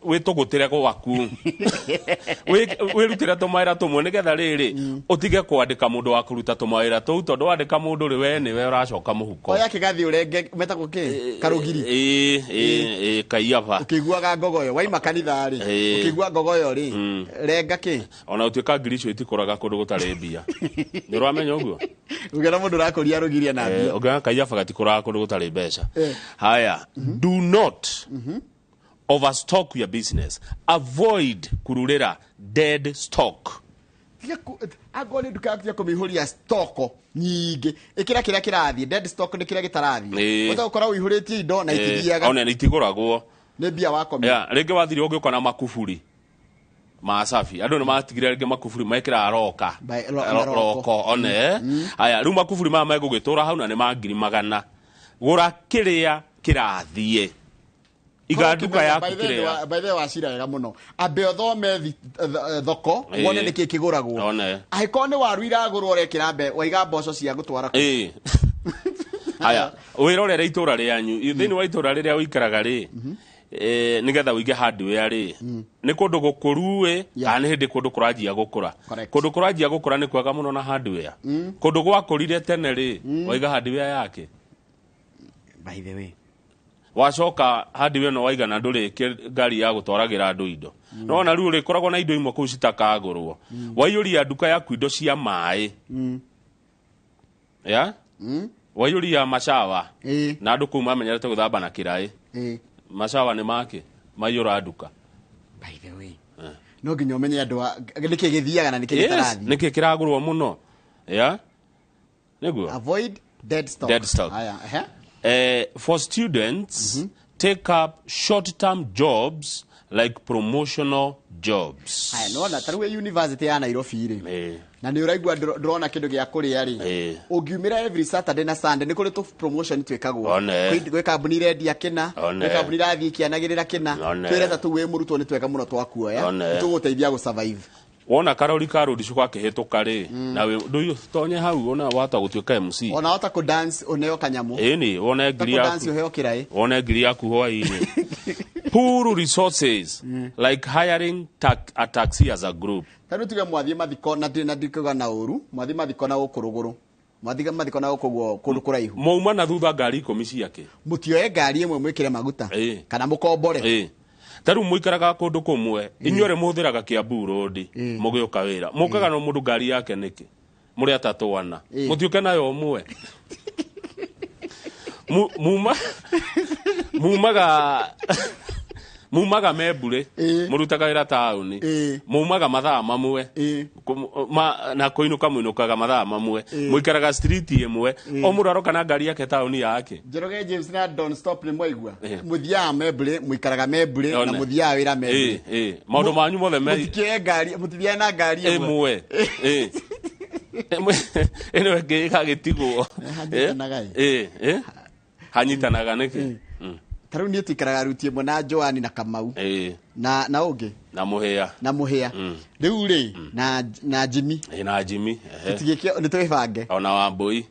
we tugutire gwaku we rutira tumaira tumwe nigetha riri utige kwandika mundu wa kuruta tumaira tu tondu wandika mundu ri we ni we uracoka muhuko oya kigathi urenge metako ki karugiri kaiyaba ukiguaga ngogoyo waima kanitha ri ukigua ngogoyo ri renga ki ona utuika ngiricio itikuraga kundu gutari mbia ni uramenya uguo ugera mundu rakuria rugiria na mbia ugera kaiyaba gatikuraga kundu gutari mbeca haya do not overstock your business. Avoid kururira dead stock. Agoni duka kumihuria stock nyingi ikira kira kirathi dead stock ni kira gitarathi utakora uihuritie indo na itithiaga ona itiguragwo ni bia wako ringi wathiri ugiuka na makuburi masafi andu ni matigire ringi makuburi maikira roka roko one aya ru makuburi ma megugitura hau na ni mangiri magana gura kiria kirathie iga nduka yaku kiria by the way cira wega muno ambe othome thoko wone niki kiguragwo ahiko ni waru iragurwo rekira mbe waiga mboco cia gutwara haya wirorere itura rianyu thini wa itura riria uikaraga ri nigetha uige hardware ri ni kundu gukuru kana ni hindi kundu kurajia gukura kundu kurajia gukura ni kwega muno na hardware kundu gwakurire tene ri waiga hardware yake by the way wacoka hardware no waiga na nduri ngari ya gutwaragira andu indo no na riu ri koragwo na indo imwe ku citakagurwo waiyuria nduka yaku indo cia mai ya waiyuria macawa na andu kuma menyerete guthamba na kirai macawa ni make maiyura nduka by the way no nginya umenye andu niki githiaga na niki gitarathi niki kiragurwo muno ya niguo avoid dead stock aya for students take up short-term jobs like promotional jobs. Aya no na taruwe university ya Nairobi ri. Na ni uraigwa ndrona kindu gia kuria ri. Ungiumira every Saturday na Sunday ni kuri tu promotion twekagwo. Kwi kambuni redia kina, kwi kambuni rathi kianagirira kina. Twireta tu we murutwo ni tweka muno twakuoya. Tuguteithia go survive. Wona Karoli Karoli cukwa kihituka ri nawe ndu tonye hau ona wata gutuika MC ona wata ku dance oneo kanyamu ni wona ngiri yaku dance uheo kirai wona ngiri yaku hwaini poor resources like hiring a taxi as a group tano tuge mwathie mathiko na ndikuga na uru mwathie mathiko na ukuruguru mwathie mathiko na ukugwo kundu kuraihu mouma na thutha ngari 10 ciake mutioe ngari imwe mwikire maguta kana mukombore taru muikaraga kundu kumwe inyuore muthiraga Kiambu Road mugiuka wira mukaga no mundu ngari yake niki muri atatu ana mutiuke nayo umwe mumaga mebure murutaga wira tauni mumaga mathaa mamwe na kuinukaga mathaa mamwe muikaraga street imwe o muraro kana ngari yake tauni yake Njoroge James na don't stop ni mwaigwa muthia mebure muikaraga mebure na muthia wira mebure maundu manyu mothe me mutikie ngari mutithia na ngari imwe eno ngeka gitigwo hanyitanaga niki taru ni tukaraga rutie mona Joani na Kamau na ungi na muhia riu ri na Jimmy na Jimmy tutigike ni twibange ona Wambui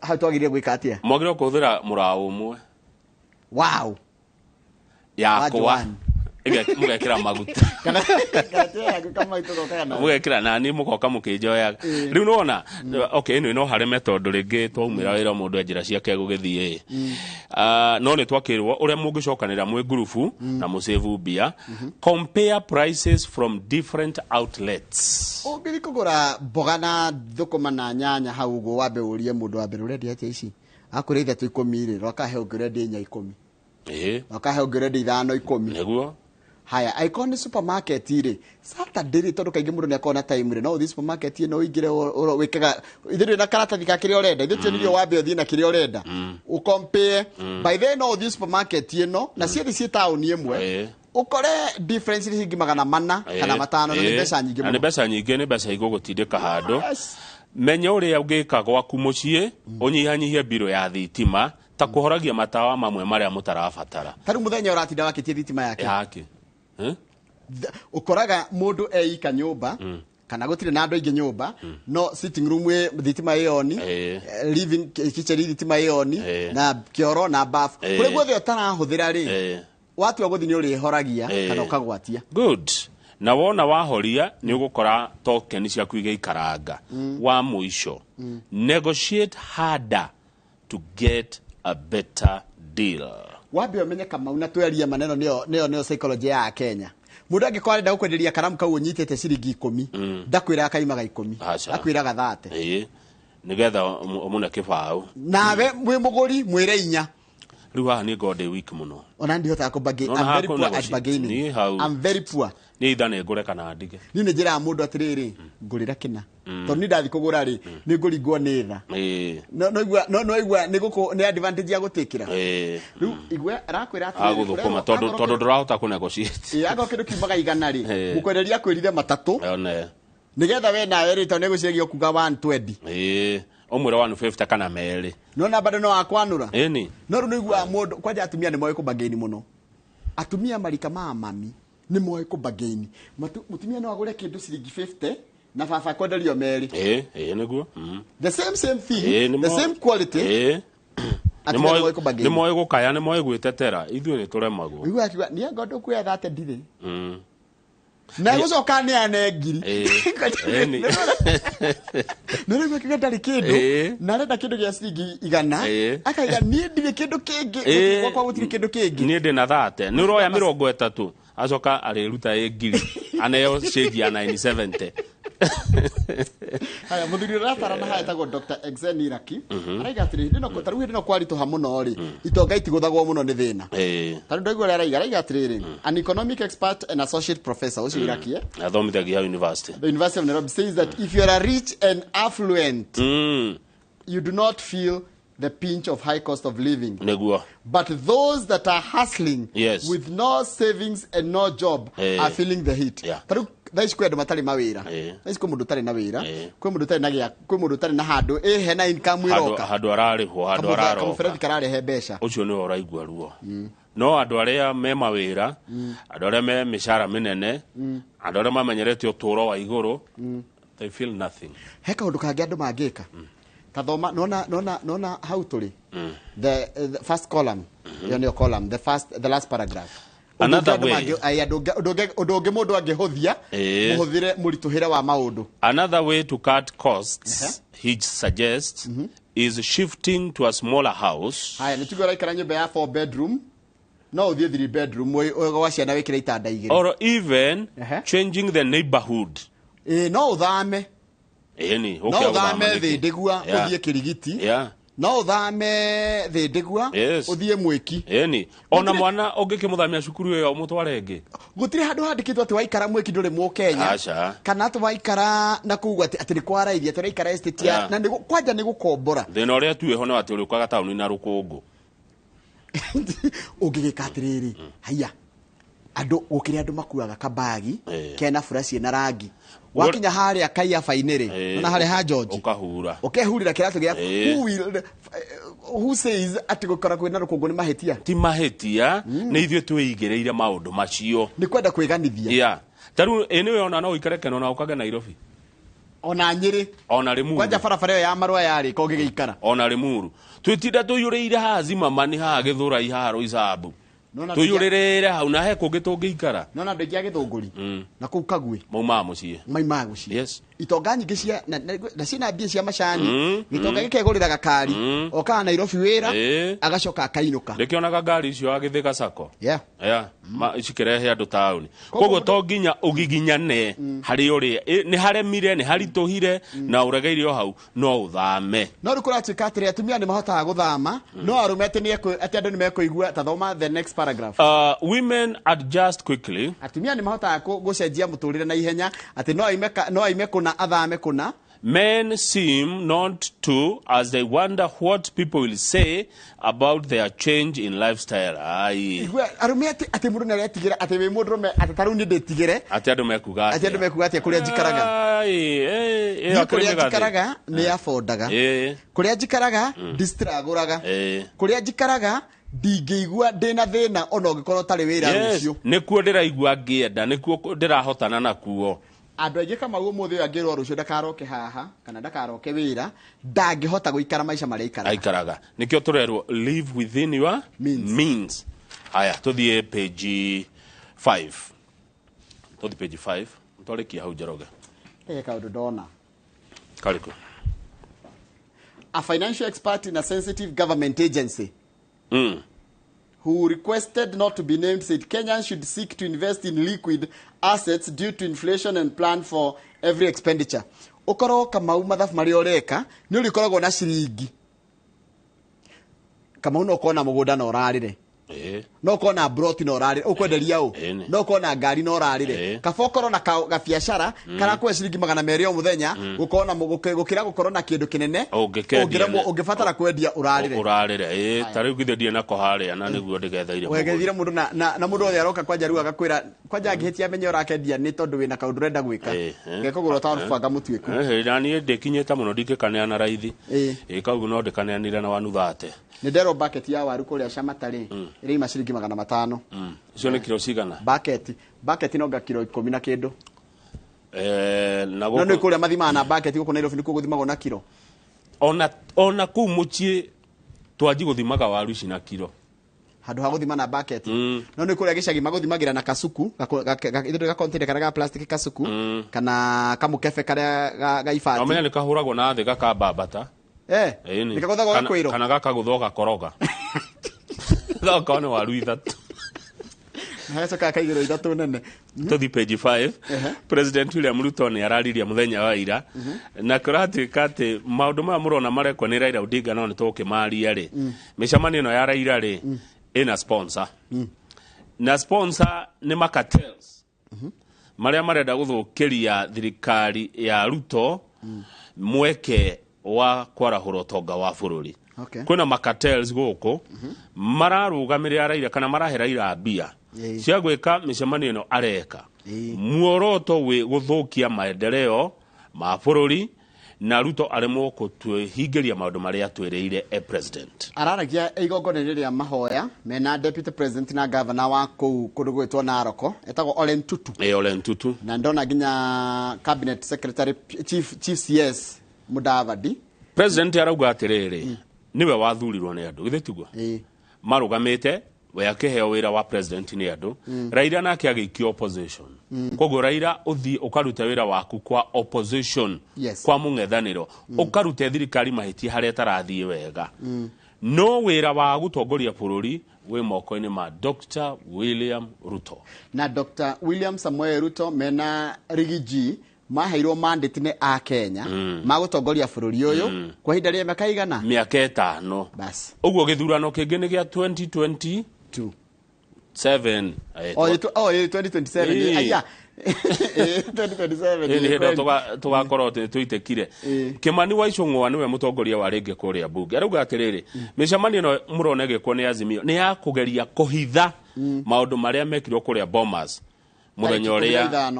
ha twagirie gwika atia mwagire kuthira murao umwe wow yakwa mugekira maguta mugekira nani mugoka mukinjoya riu nona okay ino no hare metodo ringi twaumira wira mundu njira ciake gugithie no ni twakirwo uria mungicokanira mwe group na musave bia compare prices from different outlets ungiri kugura mboga na thukuma na nyanya hau go wabe urie mundu wabe uredia atia ici akureithia tu 10 ri rokahe ungiredia nya 10 rokahe ungiredia 5 10 niguo haya icon supermarket iri Saturday ri tondu kaingi mundu ni akona time ri no this supermarket no ingire wikaga ithiru na karatathi ka kiri orenda ithiru ndio wabe uthie na kiri orenda u compare by then no this supermarket no na cie town imwe ukore difference hingi magana mana kana matano ni mbeca nyingi muno ni mbeca nyingi ni mbeca igugutindika handu menya uria ugika gwaku mucie unyihanyihie biro ya thitima ta kuhoragia matawa mamwe maria mutarabatara taru muthenya uratinda wakitie thitima yake ukoraga mundu eika nyumba kana gutire na andu aingi nyumba no sitting room we thitima ioni living kitchen thitima ioni na kioro na bath kule guothe utarahuthira ri watu waguthi ni uri horagia kana ukagwatia good na wona wahoria ni ugukora token cia kuiga ikaranga wa muisho negotiate harder to get a better deal wabe umenye kama unatweria maneno neo psychology ya Kenya mundu angikora nda gukwenderia karamu kau unyitete ciringi 10 ndakwira akaimaga 10 akwiraga 30 nigetha umuna kibao nawe mwi muguri mwire inya riu haha ni gode week muno ona ndihota kubagi I'm very poor at bargaining I'm very poor ni ithane ngure kana ndige ni njira mundu atiriri ngurira kina to ni ndathi kugura ri ni nguringwo ni tha no igwa ni guko ni advantage ya gutikira riu igwe arakwira atiri aguthukuma tondu ndurahota ku negotiate ago kindu kimaga igana ri mukwenderia kwirire matatu nigetha we nawe ri to negotiate kuga 120 omwire 150 kana meri nona bado no akwanura eni no ruigwa mundu kwaja atumia ni moyo kubageni muno atumia marika ma mami ni moyo kubageni mutumia no agure kindu ciringi 50 na baba kwenderio meri niguo the same thing the same quality ni moyo gukaya ni moyo gwitetera ithuĩ ni turemagwo igwa akiwa ni ngondo kuya thate ndire na gucoka ni anengiri nore gwa kigandari kindu na renda kindu gya ciringi 100 akaiga ni ndire kindu kingi kwa gutiri kindu kingi ni ndi na thate ni uroya 30 acoka ariruta ngiri aneo shade ya 970 haya muthuri ratara na haya tago Dr. Exen Iraki araiga atiri ndino ko taru ndino kwari to hamuno ri itonga itiguthagwo muno ni thina taru ndoigwa araiga atiri an economic expert and associate professor ucio Iraki athomithagia university the University of Nairobi says that if you are rich and affluent you do not feel the pinch of high cost of living. Neguo. But those that are hustling with no savings and no job are feeling the heat. Taru thaici kwendu matari mawira. Thaici kwe mundu tari na wira. Kwe mundu tari na gya, kwe mundu tari na handu he na income iroka. Handu arariho, handu araro. Kamuferethi kararehe mbeca. Ucio ni uraigua ruo. No andu aria me mawira, andu aria me mishara minene, andu aria mamenyerete uturo wa iguru, they feel nothing. Heka undu kangi andu mangika. Kathoma nona how tuli the first column your column the last paragraph another way odoge mundu angehothia muhuthire murituhire wa maundu another way to cut costs he suggests is shifting to a smaller house haya nitigora ikara nyumba ya 4 bedroom no uthie 3 bedroom wa ciana wikira itanda igiri or even changing the neighborhood no uthame no thame thindegua uthie kirigiti no thame thindegua uthie mwiki ona mwana ungikimuthamia cukuru yo mutware ngi gutire handu handikitwo ati waikara mwiki nduri mu Kenya kana ati waikara na kuugwa ati ni kwaraithia ati waikara estate ya na ni kwanja ni gukombora thina uria tuiho no ati uri kwa gatauni na rukungu ungigikatiriri haya andu gukire andu makuaga kabagi kena furashi na rangi wakinya haria kaia fainere na haria ha George ukahura ukehurira kiratu gya who says ati gukora kwina rukungu ni mahetia ti mahetia ni ithwe tuigereire maundu macio ni kwenda kwiganithia taru eniwe ona no ikare keno na ukaga Nairobi ona Nyeri ona Limuru kwanja barabara ya marwa yari ko gigikara ona Limuru twitinda tuyureire hazima mani ha githura iharo izabu tuyurerere hau na he kungi tungiikara nona ndu gia githunguri na kuu Kagwe mauma mucie itonga nyingi cia na cina mbia cia macani itonga gikegurira gakari oka Nairobi wira agacoka akainuka ndikionaga ngari icio agithika sako cikirehe andu tauni koguo to nginya ugiginyane hari uri ni haremire ni harituhire na uregeirio hau no uthame no rukuratuika atiri atumia ni mahotaga guthama no arume ati andu ni mekuigua tathoma the next paragraph women adjust quickly atumia ni mahotaga gucenjia muturire na ihenya ati no aime kuna athame kuna men seem not to as they wonder what people will say about their change in lifestyle arume ati mundu naretigire ati we mundu me ati taru ni ndetigire ati andu mekuga ati kuria njikaraga kuria njikaraga ni afondaga kuria njikaraga distraguraga kuria njikaraga ndingĩigua ndĩna thĩna ona ũngĩkorwo tarĩ wĩra ũcio nĩkuo ndĩraigua ngĩenda nĩkuo ndĩrahotana nakuo andũ aingĩ kama ũmũthĩ ũyũ angĩrwo rũciũ ndakaroke haha kana ndakaroke wĩra ndangĩhota gũikara maica marĩa aikaraga nĩkĩo tũrerwo live within your means haya tũthiĩ page 5 tũthiĩ page 5 twarĩkia hau Njoroge kaũndũ ndona karĩkũ a financial expert in a sensitive government agency who requested not to be named said Kenyans should seek to invest in liquid assets due to inflation and plan for every expenditure. Okoro Kamau mathafu mari oreka ni urikoragwo na ciringi Kamau no kona mugunda na orarire no kona broti no rarire ukwenderia u no kona ngari no rarire kabokoro na gabiacara kana kwa ciringi 200 o muthenya gukona gukira gukorwo na kindu kinene ungibatara kwendia urarire tari githedie na koharia na niguo ndigethaire wegethire mundu na mundu othe aroka kwanja riu agakwira kwanja ngihitia menye urakendia ni tondu wina kaundu renda gwika ngekogura tawo banga mutwiku na ni ndikinyeta muno ndikikania na raithi kaugu no ndikanianire na wanu thate ni ndero bucket ya waru kuria shamatari iri ima ciringi 500 icio ni kilo cigana bucket no ga kilo 10 na kindu no ni kuria mathima na bucket guko Nairobi ni kuguthimagwo na kilo ona ku mucie twanji guthimaga waru ici na kilo handu ha guthima na bucket no ni kuria gicagi maguthimagira na kasuku ithu ga container kana ga plastic kasuku kana kamukebe karia ga ifati amenya ni kahuragwo na thi gakambambata nikagothagwo gakwiro kana gakaguthoga koroga thoko ni waru ithatu hasa kaigiro ithatu nene tuthi page 5 President William Ruto ni arariria muthenya wa ira na kuratuika ati maundu ma murona marekwo ni Raila Odinga no ni tukimaria ri micamanio no ya Raila ri ina sponsor na sponsor ni cartels maria marenda guthukiria thirikari ya Ruto mweke wa kwarahura utonga wa bururi kuna cartels guku mararugamirira Raila kana marahera ira mbia cia gwika micemanio ino areka muoroto we guthukia maendeleo ma bururi na Ruto aremwo kutwehingeria maundu maria twereire president araragia igongona riria mahoya mena deputy president na governor wa kundu gwitwo Naroko etagwo Olen Tutu na ndona ginya cabinet secretary chief CS Mudavadi president arauga atiriri niwe wathurirwo ni andu githitugwa marugamite we akiheo wira wa president ni andu Raila nake agikio opposition koguo Raila uthi ukaruta wira waku kwa opposition kwa mung'ethaniro ukarute thirikari mahitia haria tarathie wega no wira wa gutongoria bururi we moko-ini ma Dr. William Ruto na Dr. William Samuel Ruto mena rigiji maheirwo mandate ne a Kenya magutongoria bururi uyu kwa hinda ria miaka igana miaka 5 bas uguo githurano kingi ni gia 2022 7 2027 aya 2027 ni hendo tugakorwo tuitekire Kimani wa Icung'wa niwe mutongoria wa rege kuria bunge arauga atiriri micemanio no muronege ko ni Azimio ni ya kugeria kuhitha maundu maria mekirwo kuria Bomas muthenya uria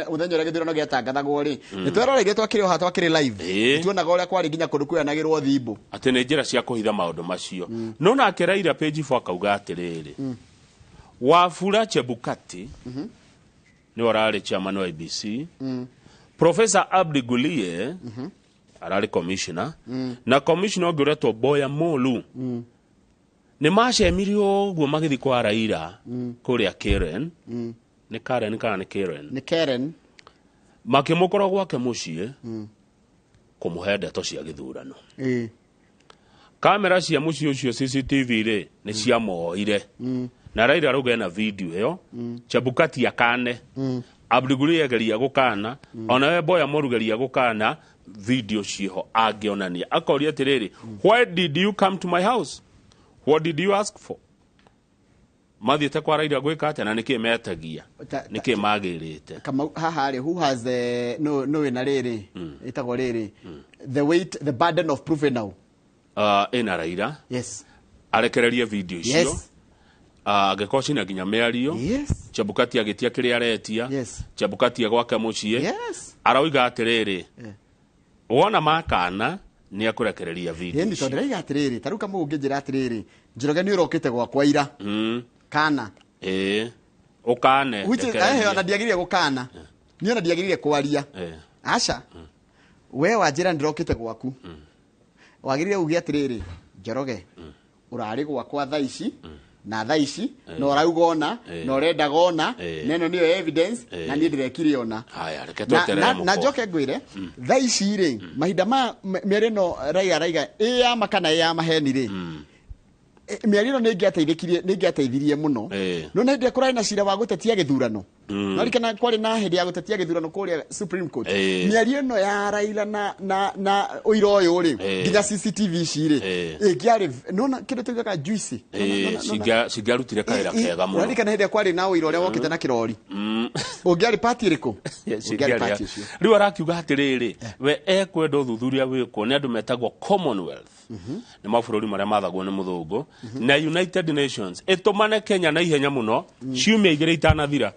muthenya uria githurano giatangathagwo ri nitweroreire twakiri o hatwa kiri live tuonaga uria kwari nginya kundu kuyanagirwo thimbo ati ni njira cia kuhitha maundu macio no na Raila page 4 kauga atiriri Wafula Chebukati ni warari chairman wa IBC Professor Abdi Gulie arari commissioner na commissioner Goreto Boya Molu ni macemirio guo magithi kwa Raila kuria Karen ni Karen kana ni Karen makimukora gwake mucie kumuhe ndeto cia githurano kamera cia mucie ucio CCTV ri ni cia moire na Raila arauga na video hiyo Chebukati akane Abdigulia ageria gukana ona we Boya morugeria gukana video ciho agionania akoria atiriri why did you come to my house what did you ask for mathiete kwa Raila gwika ati na niki metagia niki magirite kama haha ri who has no ina riri itagwo riri the weight the burden of proof now ina Raila arekereria video icio yes agekoci na ginya meario Chebukati agitia kiri aretia Chebukati agwaka mucie arauga atiriri wona makana ni akurekereria video ni tondu raiga atiriri taruka munginjira atiriri Njoroge ni urokite gwakwa ira kana ukane ona ndiagirie gukana ni ona ndiagirie kwaria aca we wanjira ndirokite gwaku wagirire ugi atiriri Njoroge urari gwakwa thaa ici na thaa ici no raugona no renda gona neno niyo evidence na ni ndirekire ona haya reke tweterere na njoke ngwire thaa ici ri mahinda ma mereno Raila ya makana ya maheni ri miarino ni ngiateithirie muno no na ndia kurai na cira wa gutetia githurano Narikana kwari na hedi ya gutetia githurano kuria Supreme Court miario no ya Raila na uiro uyu ri nginya CCTV ciri ngiari nona kindu tugaga juice sigarutire kaira kega muno narikana hedi kwari na uiro uria wokite na kirori ungiari party riko ungiari party cio riu arakiuga hatiriri we ekwenda thuthuria wiko ni andu metagwo Commonwealth ni mabũrũri maria mathagwo ni muthungu na United Nations itumane Kenya na ihenya muno ciumia igiri itanathira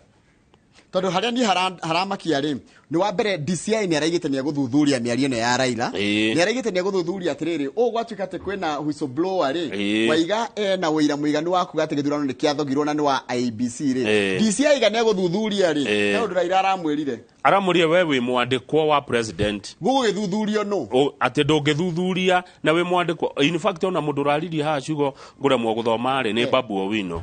tondu haria ni haramakia ri ni wa mbere DCI ni araigite ni guthuthuria miario ne ya Raila ni araigite ni guthuthuria atiriri gwatuika ate kwina whistleblower ri waiga na wira muiganu waku gate githurano ni kiathogirwo na ni wa IBC ri DCI ga ne guthuthuria ri na undu Raila aramwirire aramurie we wi mwandikwo wa president gugithuthurio no ate ndungithuthuria na we mwandikwo in fact ona mundu rariri ha ciugo nguremwo guthoma ri ni Babu Owino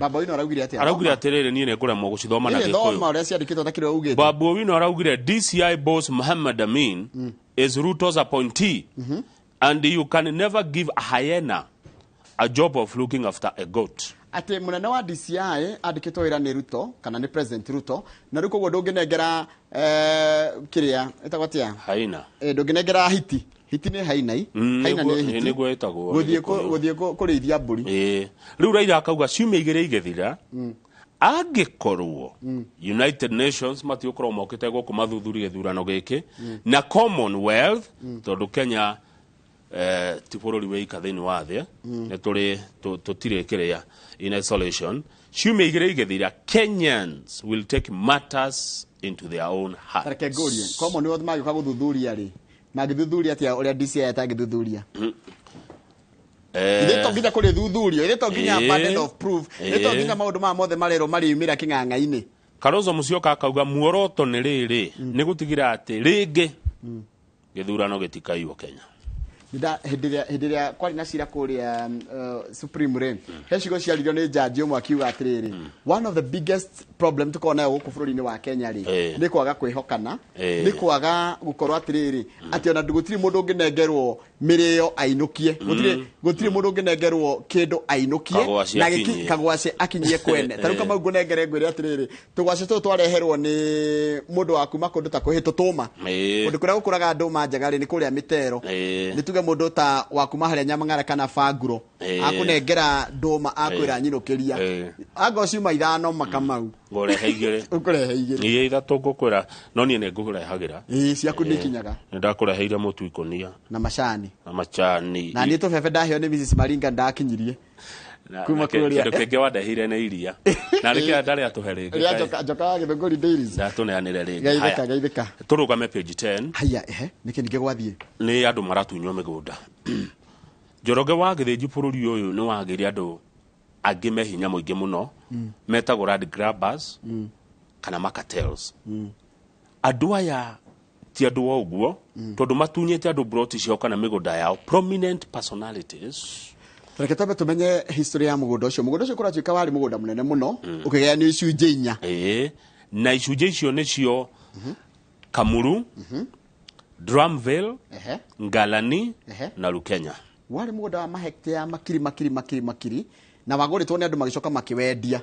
araugire atiriri nie ne nguremwo gucithoma na gikuyu Babu Owino araugire DCI boss Muhammad Amin is Ruto's appointee and you can never give a hyena a job of looking after a goat. Ate munene wa DCI andikitwo wira ni Ruto kana ni President Ruto na ruko go ndunginengera kiria etagwatia haina ndunginengera hiti ni hainai haina ni hiti ni gwetagwo guthie kurithia mburi riu Raila akauga ciumia igiri igethira angikorwo United Nations matiukorwo mokite guku mathuthuria githurano giki na Commonwealth tondu Kenya ti bũrũri we ikathini wa thĩ nĩ tũrĩ tũtirĩ kĩrĩa in isolation ciumia igĩrĩ igethira Kenyans will take matters into their own hands. Tareke gorie Commonwealth magĩũka gũthuthuria rĩ magĩthuthuria atĩa ũrĩa DCI atangĩthuthuria Ireto nginya kuri thuthurio ireto nginya burden of proof ireto nginya maundu ma mothe marero mariumira king'ang'a-ini Kalonzo Musyoka akauga muoroto nĩ rĩrĩ nĩ gũtigira atĩ rĩngĩ gĩthurano gĩtikaiywo Kenya hindiria kwari na cira kuria Supreme re hecigo ciaririo ni jaji umwe akiuga atiriri one of the biggest problem tukona guku bururi-ini wa Kenya ri ni kwaga kwihokana ni kwaga gukorwo atiriri ati ona ndugutiri mundu nginengerwo mirio ainukie gutiri mundu nginengerwo kindu ainukie na kagwace akinyie kwene taruka mau ngunengere ngwire atiriri tugwace tu twareherwo ni mundu waku makundu ta kuhitutuma kundu kuria gukuraga andu manjagari ni kuria mitero ni tuge mundu ta wakuma haria Nyamang'ara kana Fanguro akunengera nduma akwira nyinukiria anga ciuma ithano makamau ngorehe igire ukurehe igire ni ithatu ngukwira no nie ne ngurehagira ciaku ndikinyaga ndakureheire mutu ikonia na macani na ni tubebe ndaheo ni Mrs Maringa ndakinyirie kuma kuria ndo kenge wadahire na iria na reke ndari atuherenge ria joka githunguri dairies ndatuneanire ringi gaithika turugame page 10 haya niki ningegwathie ni andu maratunywo migunda Njoroge wa githĩnji bũrũri ũyũ nĩ wagĩria andũ angĩ mehinya mũingĩ mũno metagwo land grabbers kana cartels andũ aya ti andũ wa ũguo tondũ matunyĩte andũ broti cio kana mĩgũnda yao prominent personalities. Reke twabe tumenye history ya mũgũnda ũcio kũratuĩka warĩ mũgũnda mũnene mũno ũkĩgaya icunjĩ inya na icunjĩ icio nĩcio Kamuru Drumville Ngalani na Lukenya. Wale mũgũnda wa mahektea makiri na wagũrĩtwo nĩ andũ magĩcoka makĩwendia.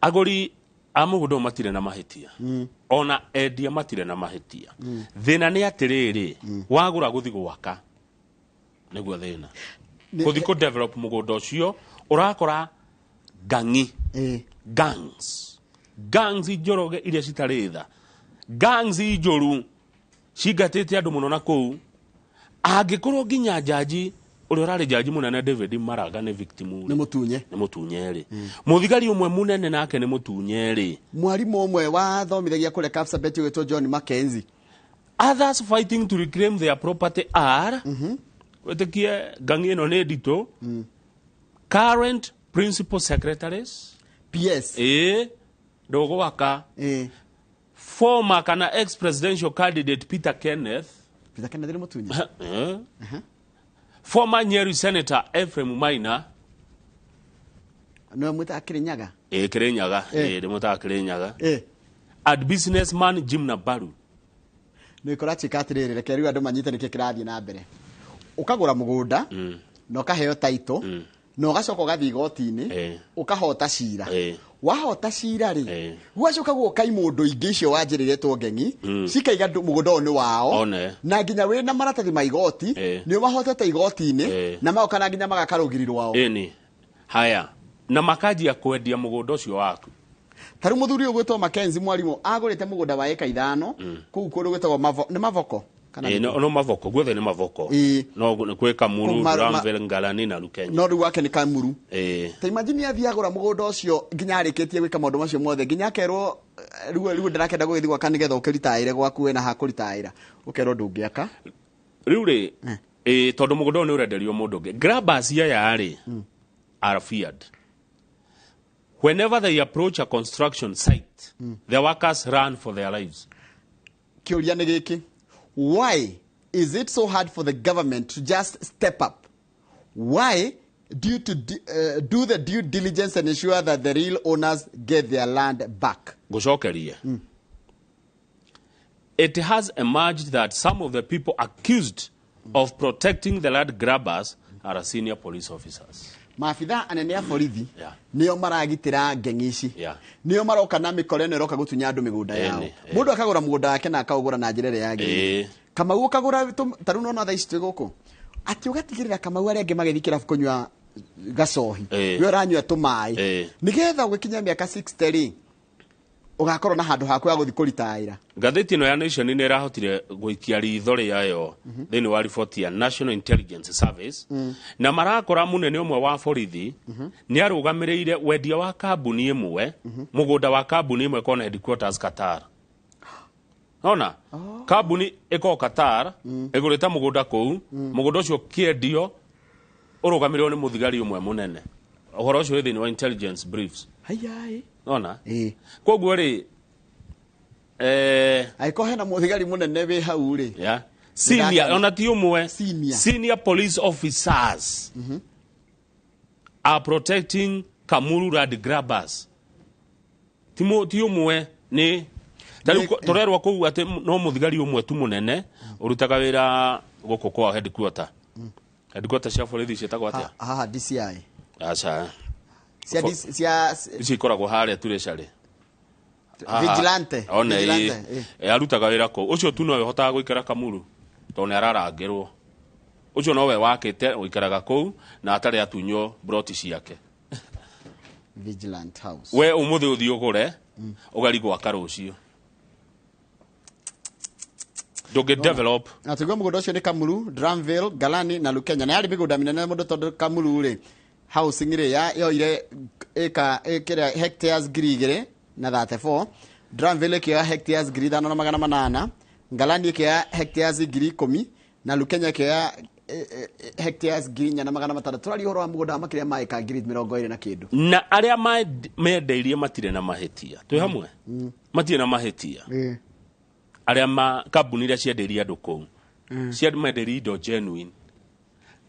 Agũri a mũgũnda matirĩ na mahĩtia ona endia matirĩ na mahĩtia thĩna nĩ atĩrĩrĩ wagũra gũthi gwaka nĩguo thĩna gũthi kũ develop mũgũnda ũcio ũrakora gangs Njoroge iria citarĩ tha gangs njũru cingatĩte andũ mũno na kũu angĩkorwo nginya jaji uri urari jaji munene David Maraga ni victim ni mutunye ri muthigari umwe munene nake ni mutunye ri mwarimu umwe wa thomithagia kule Kapsabet wetwo John Mackenzie. Others fighting to reclaim their property are wetekie gangi ino ni dito current principal secretaries PS dogo waka former kana ex presidential candidate Peter Kenneth ni mutunye former Nyeri Senator Ephraim Maina no muta Kirinyaga Kirinyaga de muta Kirinyaga and businessman Jim Nabaru ni korati katirire reke riu andu manyite niki kirathie na mbere ukagura mugunda no kaheo title no gacoka gathi igoti-ini ukahota cira wahota cira ri gwacoka guokai mundu ingi icio wanjiriretwo ngengi cikaiga mugunda ũyũ nĩ wao na nginya wĩ na maratathi ma igoti nĩ mahotete igoti-inĩ na magoka na nginya magakarũgiri wao haya na makanjia kwendia mugunda ũcio waku taru muthuri ũgwĩtwo Mackenzie mwarimu agũrĩte mugunda wa eka 5 kũu kũndũ gwĩtagwo nĩ Mavoko no Mavoko guothe nĩ Mavoko no kwĩ Kamuru Ramvel Ngalani na Lukenya no rĩu wake nĩ Kamuru ta imagine athia agũra mugunda ũcio nginya arĩkĩtie gwĩka maũndũ macio mothe nginya akerwo rĩu ndarakenda gũgĩthiĩ gwaka nĩgetha ũkĩritaĩre gwaku wena ha kũritaĩra ũkerwo ndũngĩaka rĩu rĩ tondũ mugunda ũyũ nĩ ũrenderio mũndũ ũngĩ grabbers aya rĩ are feared. Whenever they approach a construction site, the workers run for their lives. Kĩũria nĩ gĩkĩ. Why is it so hard for the government to just step up? Why do the due diligence and ensure that the real owners get their land back? Gũcokeria. It has emerged that some of the people accused of protecting the land grabbers are senior police officers. Maabitha anene a borithi nĩo maragitĩra ngengi ici nĩo maroka na mĩkore ĩno ĩroka gũtunya andũ mĩgũnda yao mũndũ akagũra mũgũnda wake na akaũgũra na njĩra ĩrĩa yagĩrĩire Kamau akagũra tarũ no thaa ici twĩ gũkũ atĩ ũgatigĩrĩra Kamau arĩa angĩ magĩthiĩ kĩrabu kũnyua gacohi we ũranyua tũmaĩ nĩgetha ũgĩkinya mĩaka 60 rĩ ugakorwo na handu haku ya guthi kuritaira. Ngathĩti ĩno ya Nation nĩ ĩrahotire gũikia ritho rĩayo thĩinĩ wa riboti ya National Intelligence Service na marakora munene ũmwe wa borithi nĩ arũgamĩrĩire wendia wa kambuni ĩmwe mũgũnda wa kambuni ĩmwe kona headquarters Qatar. Ona kambuni ĩko Qatar ĩgũrĩte mũgũnda kũu mũgũnda ũcio kĩendio ũrũgamĩrĩirwo nĩ mũthigari ũmwe mũnene. Ũhoro ũcio thĩinĩ wa intelligence briefs. Hayai. Ona koguo ri aiko hena muthigari munene we hau ri senior ona ti umwe senior police officers are protecting Kamuru land grabbers ti umwe ni torerwa kou ati no muthigari umwe tu munene urutaga wira guku kwa headquarter cia borithi cietagwo atia haha DCI acha cia koragwo haria turecari vigilante arutaga wira ko ucio tu no hotaga guikara Kamuru to ne ararangirwo ucio no we wakite guikaraga kou na atari atunyo broti ciake vigilant house we umuthi uthi ugure ugarigwo akarucio doge develop atugwa mugodo cio ni Kamuru Dramville Galani na Lukenya na yari miguda minene mundu tondu Kamuru ri housing ri ya yoire eka hectares grigere na 34 Dramville kia hectares gri 5,800 Galani kia hectares gri 10 na Lukenya kia hectares gri 4,600 turari horo wa mugoda makiria maika gri 20 na kindu na aria mendeirie matire na mahetia twi hamwe matire na mahetia aria kambuni ria cienderia andu kou cia mendeirie indo genuine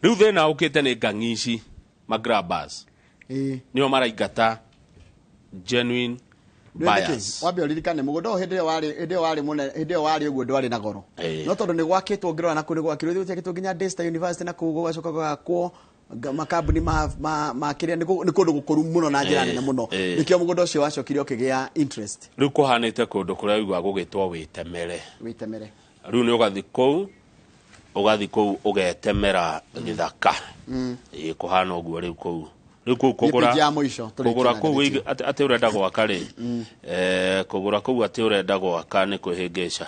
riu thina ukite ni ngangici magrabbers nio maraingata genuine buyers wabe uririkane mugodo hende wari uguo ndwari na goro no tondu ni gwakitwo ngirora na kuni gwakirwo thiutia kitwo nginya Daystar University na kugo gwacoka gwakwo makambuni makiria ni kundu gukuru muno na njira nene muno nikio mugodo ucio wacokire ukigia interest riu kuhanite kundu kuria igwa gugitwo witemere riu ni ugathi kou ugetemera githaka kuhana uguo riu kou kugura kou ati urenda gwaka ri kugura kou ati urenda gwaka ni kwihingica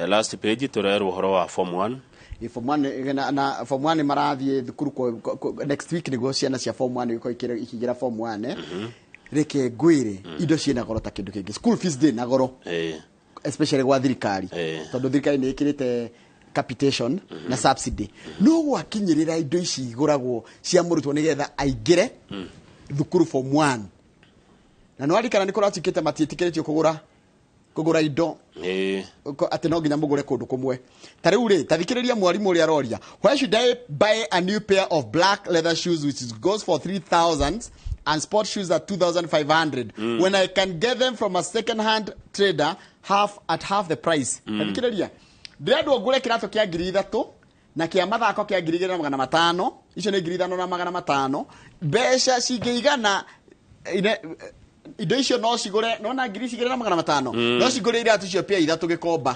last page turerwo uhoro wa form 1 form 1 marathie thukuru next week niguo ciana cia form 1 iko ikigira form 1 reke ngwire indo ciena goro ta kindu kingi school fees day na goro especially gwa thirikari tondu thirikari ni ikirite capitation na subsidy no gwakinyirira indo ici iguragwo cia murutwo nigetha aingire thukuru form 1 na no arikana ni kuratikite matietikiritio kugura indo ati no nginya mugure kundu kumwe tariu ri tathikiriria mwarimu uri aroria why should I buy a new pair of black leather shoes which goes for 3,000 and sport shoes at 2,500 when I can get them from a second hand trader at half the price tathikiriria ndirendwo ngure kirato kia 3,000 na kia mathako kia 2,500 icio ni 5,500 mbeca cingeigana indo icio no cigure nona ngiri cigire na 500 no cigure iratu cio pia ithatu gikomba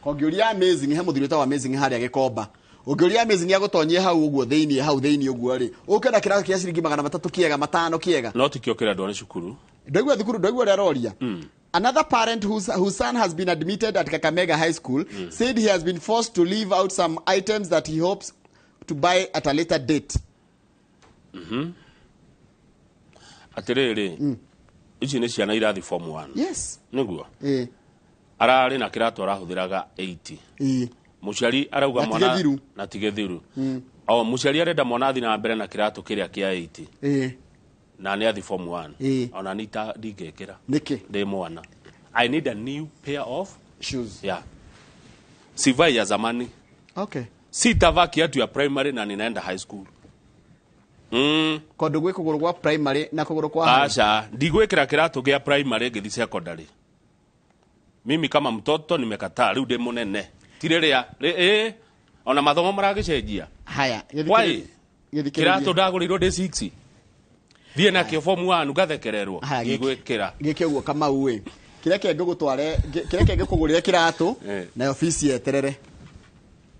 kongiuria amazing he muthirita wa amazing haria gikomba ungiuria amazing agutonyie hau uguo thiini uguo ri ukenda kiraka kia ciringi 300 kiega 5 kiega no tikio ndo ni cukuru ndagwa thukuru ndagwa ria roria. Another parent whose son has been admitted at Kakamega High School said he has been forced to leave out some items that he hopes to buy at a later date. Atiriri ici ni ciana irathi form 1. Yes. Niguo. Arari na kirato arahuthiraga 80. Muciari arauga mwana na tigethiru. O muciari arenda mwana athi na mbere na kirato kiria kia 80. Na ni athi form 1. Ona nita ndigekira. Niki? Ndi mwana. I need a new pair of shoes. Yeah. Sivai ya zamani. Okay. Sitavaa kiatu ya primary na ninaenda high school. Kondu gwe kuguru kwa primary na kuguru kwa Asha, ndigwekira kiratu gia primary githi secondary. Mimi kama mtoto nimekataa riu ndi munene. Tirerea ona mathomo maragicenjia. Haya, kiratu ndagurirwo ndi 6. Thie na kio form 1 ugathekererwo. Igwekira. Gike uguo kama uwe. Kire kenge gutware kire kenge kugurire kiratu na ofisi yeterere.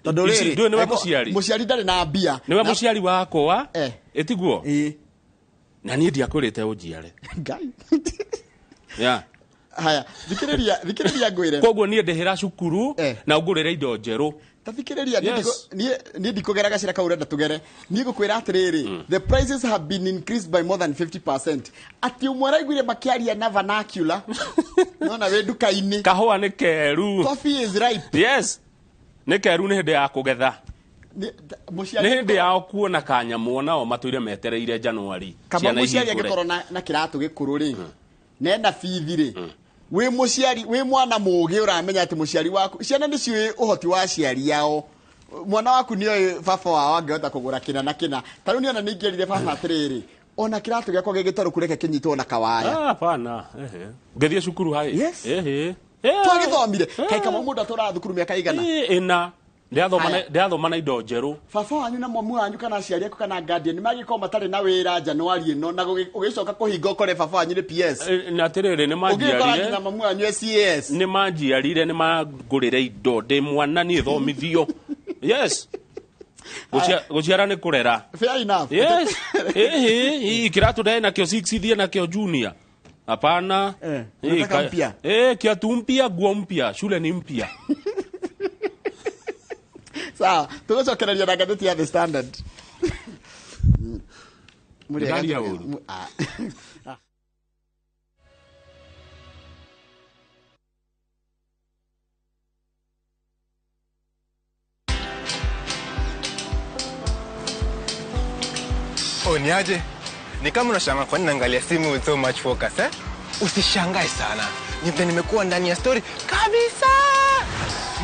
Tondu riri ndio ni muciari. Muciari ndari na mbia. Niwe muciari wakwa. Etiguo. Na nie ndiakurite unjiare. Ngai. Yeah. Haya, thikiriria ngwire. Koguo nie ndihira cukuru na ngurire indo njeru. Tathikiriria nie ndikugera gacira ka urenda tugere. Nie gukwira atiriri, the prices have been increased by more than 50%. Ati umwara igwire makiaria na vernacular. Nona we duka-ini. Kahua ni keru. Coffee is ripe. Yes. Ni keru ni hindi ya kugetha. Ni hindi ya kuona kanyamu nao matuire metereire January. Kama muciari agikoro na kiratu gikuru ri. Nenda fithi ri. We muciari we mwana mugi uramenya ati muciari waku ciana ni ciwe uhoti wa ciari yao. Mwana waku ni baba wao angehota kugura kina na kina. Taru ni ona ningerire baba atiriri. Ona kiratu giakwa gigitaru kureke kinyitwo na kawaya. Hapana. Ngethie cukuru hai. Yes. Twagithomire. Kai kama mundu atura thukuru miaka igana. Ina. Ndiathoma na indo njeru. Baba wanyu na mamu wanyu kana aciari aku kana guardian magiko matari na wira January ino na ugicoka kuhinga ukore baba wanyu ni PS. Na atiriri ni manjiarire. Ugikora na mamu wanyu CS. Ni manjiarire ni magurire indo ndi mwana ni thomithio. Yes. Guciara ni kurera. Fair enough. Yes. Kiratu ndai na kio 6 thie na kio junior. Hapana. Kiatu mpya, nguo mpya, shule ni mpya. Sawa, tugocokereria na ngatheti ya The Standard. Muriaga uru. Ni aje? Ni kama unashangaa kwa nini naangalia simu with so much focus eh? Usishangae sana. Nimekuwa ndani ya story kabisa.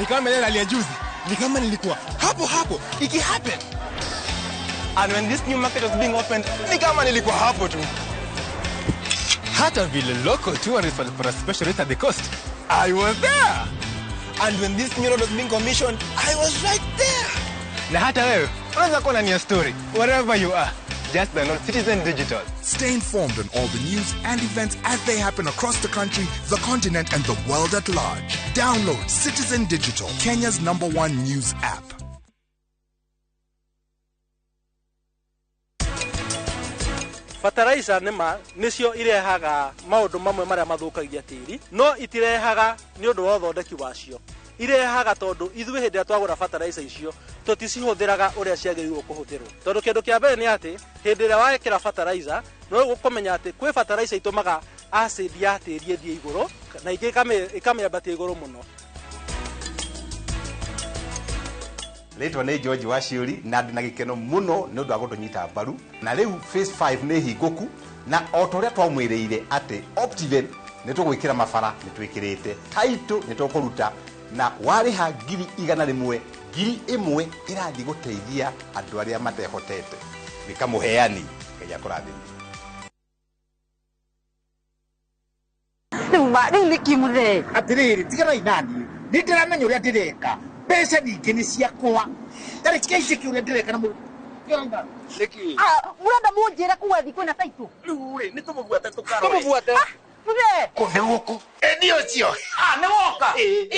Ni kama ile alia juzi. Ni kama nilikuwa hapo iki happen. And when this new market was being opened, ni kama nilikuwa hapo tu. Hata vile local tourists for a special rate at the coast, I was there. And when this new road was being commissioned, I was right there. Na hata wewe unaweza kuwa ndani ya story wherever you are. Just download Citizen Digital. Stay informed on all the news and events as they happen across the country, the continent, and the world at large. Download Citizen Digital, Kenya's #1 news app. Fertilizer nicio irehaga maundu mamwe maria mathukagia tiri no itirehaga ni undu wa uthondeki wacio. Irehaga tondu ithuĩ hĩndĩ ĩrĩa twagũra fertilizer icio tũticihũthĩraga ũrĩa ciagĩrĩirwo kũhũthĩrwo. Tondu kĩndũ kĩa mbere nĩ atĩ hĩndĩ ĩrĩa wekĩra fertilizer no ũkũmenya atĩ kwĩ fertilizer itũmaga acid ya tĩri ĩthiĩ igũrũ na ingĩ ikamĩambatia igũrũ mũno. Rĩtwa nĩ George Waciuri na ndĩ na gĩkeno mũno nĩ ũndũ wa gũtũnyita mbaru na rĩu phase 5 nĩ hingũku na o ta ũrĩa twamwĩrĩire atĩ Optiven nĩ tũgwĩkĩra mabara nĩ twĩkĩrĩte taitũ nĩ tũkũruta na warĩha ngiri 100 ngiri 1 irathiĩ gũteithia andũ arĩa matehotete gĩkamũheani Ngai akũrathime. Rĩu nĩ kimũthee atĩrĩrĩ tigana inani nĩ ndĩramenya ũrĩa ndĩreka mbeca nyingĩ nĩ ciakwa ndarĩ kĩici kĩu ũrĩa ndĩreka na Niki. Murenda munjire kuwa thiku na taitu. Ruri, ni tumubuate tukaro. Tumubuate. Nire. Kunde guku. Ni ucio. Ni woka.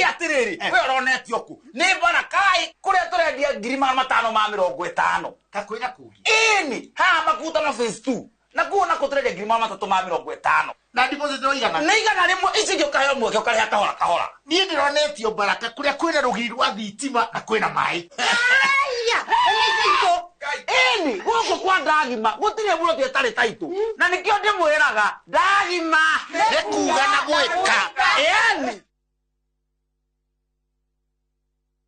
Atiriri. We uronetio ku. Ni bana kai kuria turendia ngiri 550. Kakwira kugi. Ini ha makuta na phase 2. Na kuona kuturendia ngiri 350. Na deposit no igana. Ni igana rimwe ici gyo kaheo mweke ukareha kahora. Ni ndironetio Baraka kuria kwina rugiri rwa thitima na kwina mai. Aya. Nizito. Ini guko kwa ndagima gutire muno tietari taitu. Na nikio ndimwiraga ndagima. Nekuga na gweka. Yani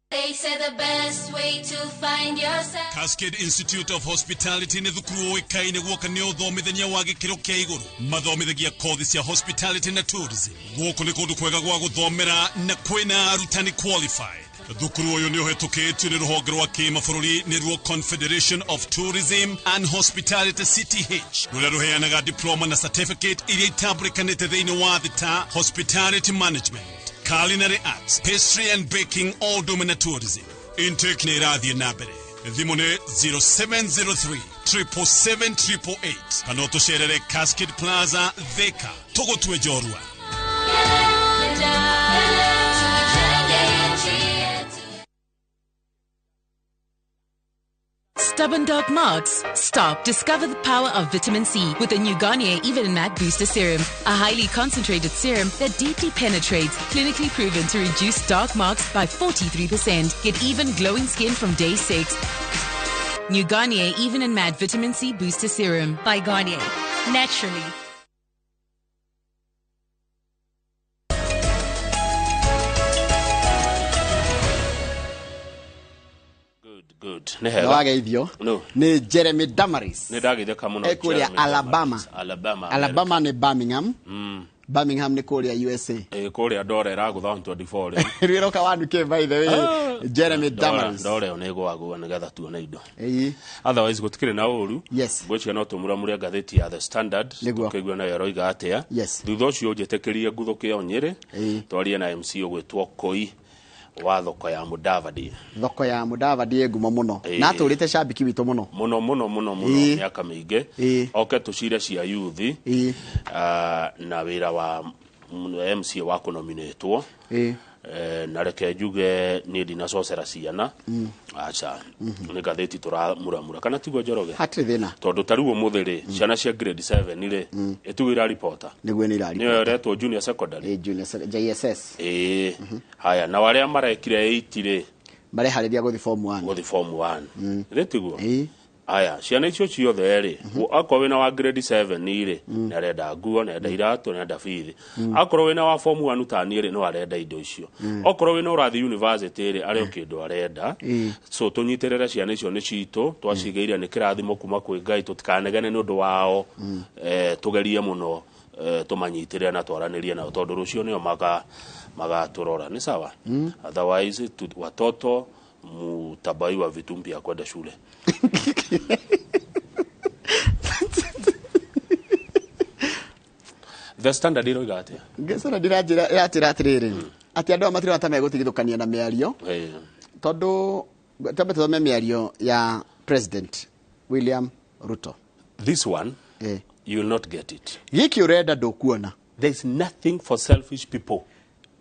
They say the best way to find yourself. Cascade Institute of Hospitality nĩ thukuru ũĩkaine guoka nĩ ũthomithania wa gĩkĩro kĩa igũrũ. Mathomithagia kothi cia hospitality na tourism. Gũkũ nĩ kũndũ kwega gwa gũthomera na kwĩna arutani qualified. Thukuru ũyũ nĩ ũhetũkĩtio nĩ rũhonge rwa kĩmabũrũri nĩruo Confederation of Tourism and Hospitality CTH, rũrĩa rũheanaga diploma na certificate iria itambũrĩkanĩte thĩinĩ wa thĩ ta hospitality management, culinary arts, pastry and baking, all domain tourism. Intake nĩ ĩrathiĩ na mbere. Thimũ nĩ 0703 777 kana ũtũcerere Cascade Plaza Thika, tũgũtue njorua. Stubborn dark marks? Stop. Discover the power of vitamin C with the new Garnier Even and Matte Booster Serum, a highly concentrated serum that deeply penetrates, clinically proven to reduce dark marks by 43%. Get even glowing skin from day 6. New Garnier Even and Matte Vitamin C Booster Serum by Garnier. Naturally. Good. No ageithio. No. Ni Jeremy Damaris. Ni dageitheka muno. Ekuria Alabama. Alabama ni Birmingham. Birmingham ni kuria USA. Kuria Dore ragutha 24. Riroka wandu ke by the way. Jeremy Damaris. Dore onego agwa nigetha tuone indo. Otherwise gutikire na uru. Yes. Gwechi no tumuramuria gatheti ya The Standard. Tukigwa na yaroiga atia. Yes. Thutha ucio njetekeria nguthuke onyere. Twarie na MC ogwetwo Koi wa thoko ya Mudavadi. Thoko ya Mudavadi ngumo muno. Na turite shabiki wito muno. Muno miaka mingi. Oke tucire cia youth. Na wira wa MC wako nominatwo. Na reke njuge ni ndinacocera ciana. Acha ni gatheti turamuramura kana tigwo Njoroge. Hatire thina. Tondu tariwo muthiri ciana cia grade 7 ire etugira reporter. Niguo ni reporter. Ni retwo junior secondary. Junior JSS. Haya na waria marekire 8 ire marehariria guthi form 1. Guthi form 1. Retiguo. Aya ciana icio ciothe ri akorwo wina wa grade 7 ire na renda nguo na renda iratu na renda bithi. Akorwo wina wa form 1 utani ri no arenda indo icio. Akorwo wina urathi university ri ari okindu arenda. So tunyitirira ciana icio ni cito twacigeire ni kirathimo kuma kwi Ngai tutikanegene ni undu wao. Tugerie muno tumanyitirira na twaranirie na tondu rucio nio magaturora ni sawa. Otherwise watoto mutabai wa vitu mpya kwenda shule. The Standard iroiga atia. Ngesera ndiratira atiriri. Ati andu amatiri watame gutigithukania na miario. Tondu tambe tuthome miario ya President William Ruto. This one you will not get it. Giki urenda ndukuona. There is nothing for selfish people.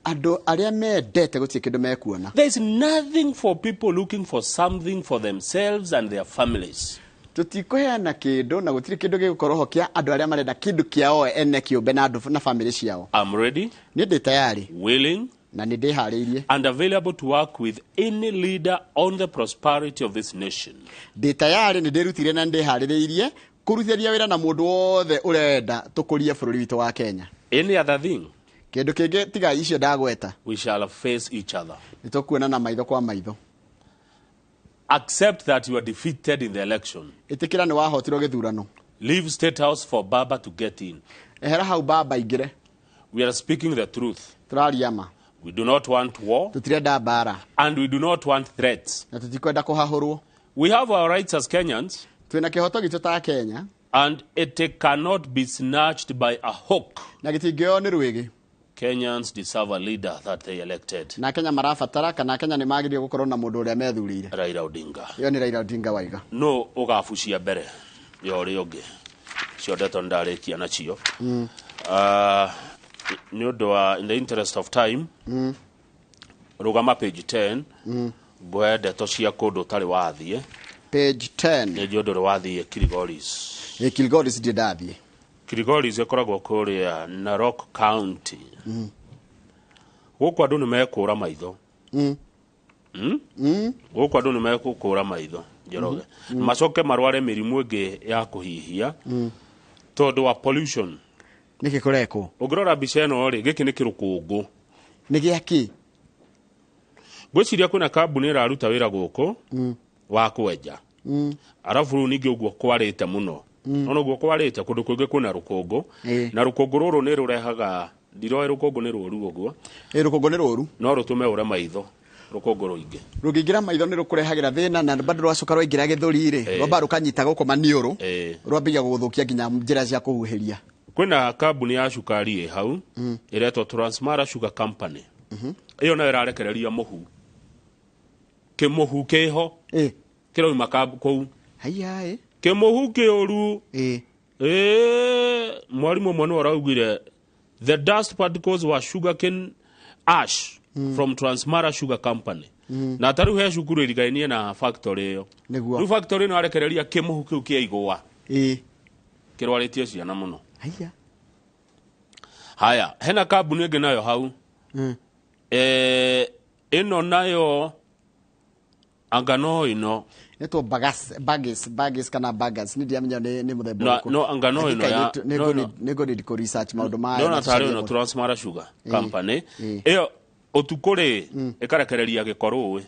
Andu aria mendete gutie kindu mekuona. There is nothing for people looking for something for themselves and their families. Tutikuheana kindu na gutiri kindu gigukorwo kia andu aria marenda kindu kiao ene kiumbe na andu na family ciao. I'm ready. Ni ndi tayari. Willing. Na ni ndihariirie. And available to work with any leader on the prosperity of this nation. Ndi tayari ni ndirutire na ndihariirie kuruthiria wira na mundu wothe urenda tukurie bururi witu wa Kenya. Any other thing? Kindu kingi tiga icio ndagweta. We shall face each other. Nitukuona na maitho kwa maitho. Accept that you are defeated in the election. Itikira ni wahotirwo githurano. Leave State House for Baba to get in. Ehera hau Baba ingire. We are speaking the truth. Turariama. We do not want war. Tutirenda mbara. And we do not want threats. Na tutikwenda kuhahurwo. We have our rights as Kenyans. Twina kihoto gitu ta Kenya. And it cannot be snatched by a hawk. Na gitingio ni rwigi. Kenyans deserve a leader that they elected. Na Kenya marabatara kana Kenya ni magirie gukorwo na mundu uria methurire. Raila Odinga. Yo ni Raila Odinga waiga. No ugafucia mbere yori ungi. Cio ndeto ndarikia nacio. Ni undu wa in the interest of time. Rugama page 10. Ngwe ndeto cia kundu tari wathie. Page 10. Ni ndio wathie Kilgoris. Kilgoris ndi ndathie. Kilgoris ikoragwo kuria Narok County. Guku andu ni mekura maitho. Guku andu ni mekukura maitho Njoroge. Macoke marware mirimu ingi ya kuhihia. Tondu wa pollution. Niki kureko. Ungirora mbica ino ri giki ni kirukungu. Ni giaki. Gwiciria kuna kambuni iraruta wira guku wa kwenja. Arafu ningi uguo kwarite muno. Ono guo kwarite kundu kwingi kuna rukungu. Na rukungu ruru ni rurehaga ndiroe rukungu ni ruru uguo. Rukungu ni ruru. No rutume ure maitho. Rukungu ruingi. Rugingira maitho ni rukurehagira thina na bado rwacoka rwaingira githuri ri. Rwamba rukanyita guko maniuru. Rwambia guthukia ginya njira cia kuhuhiria. Kwina kambuni ya cukari hau iretwo Transmara Sugar Company. Iyo nayo irarekereria muhu. Kimuhu kiho. Kiro makabu kou. Haya Kimuhu kiuru. Mwalimu mwana araugire the dust particles were sugarcane ash from Transmara Sugar Company. Na taru he cukuru irigainie na factory iyo. Ru factory no arekereria kimuhu kiu kia igwa. Kirwaritie ciana muno. Haya, hena kambuni ingi nayo hau. Ino nayo angano ino neto bagas kana bagas ni diamenya ni muthemba no angano ino ya nego ni ko research maundu ma no na tari no Transmara Sugar Company iyo otukuri ikarekereria gikoruwe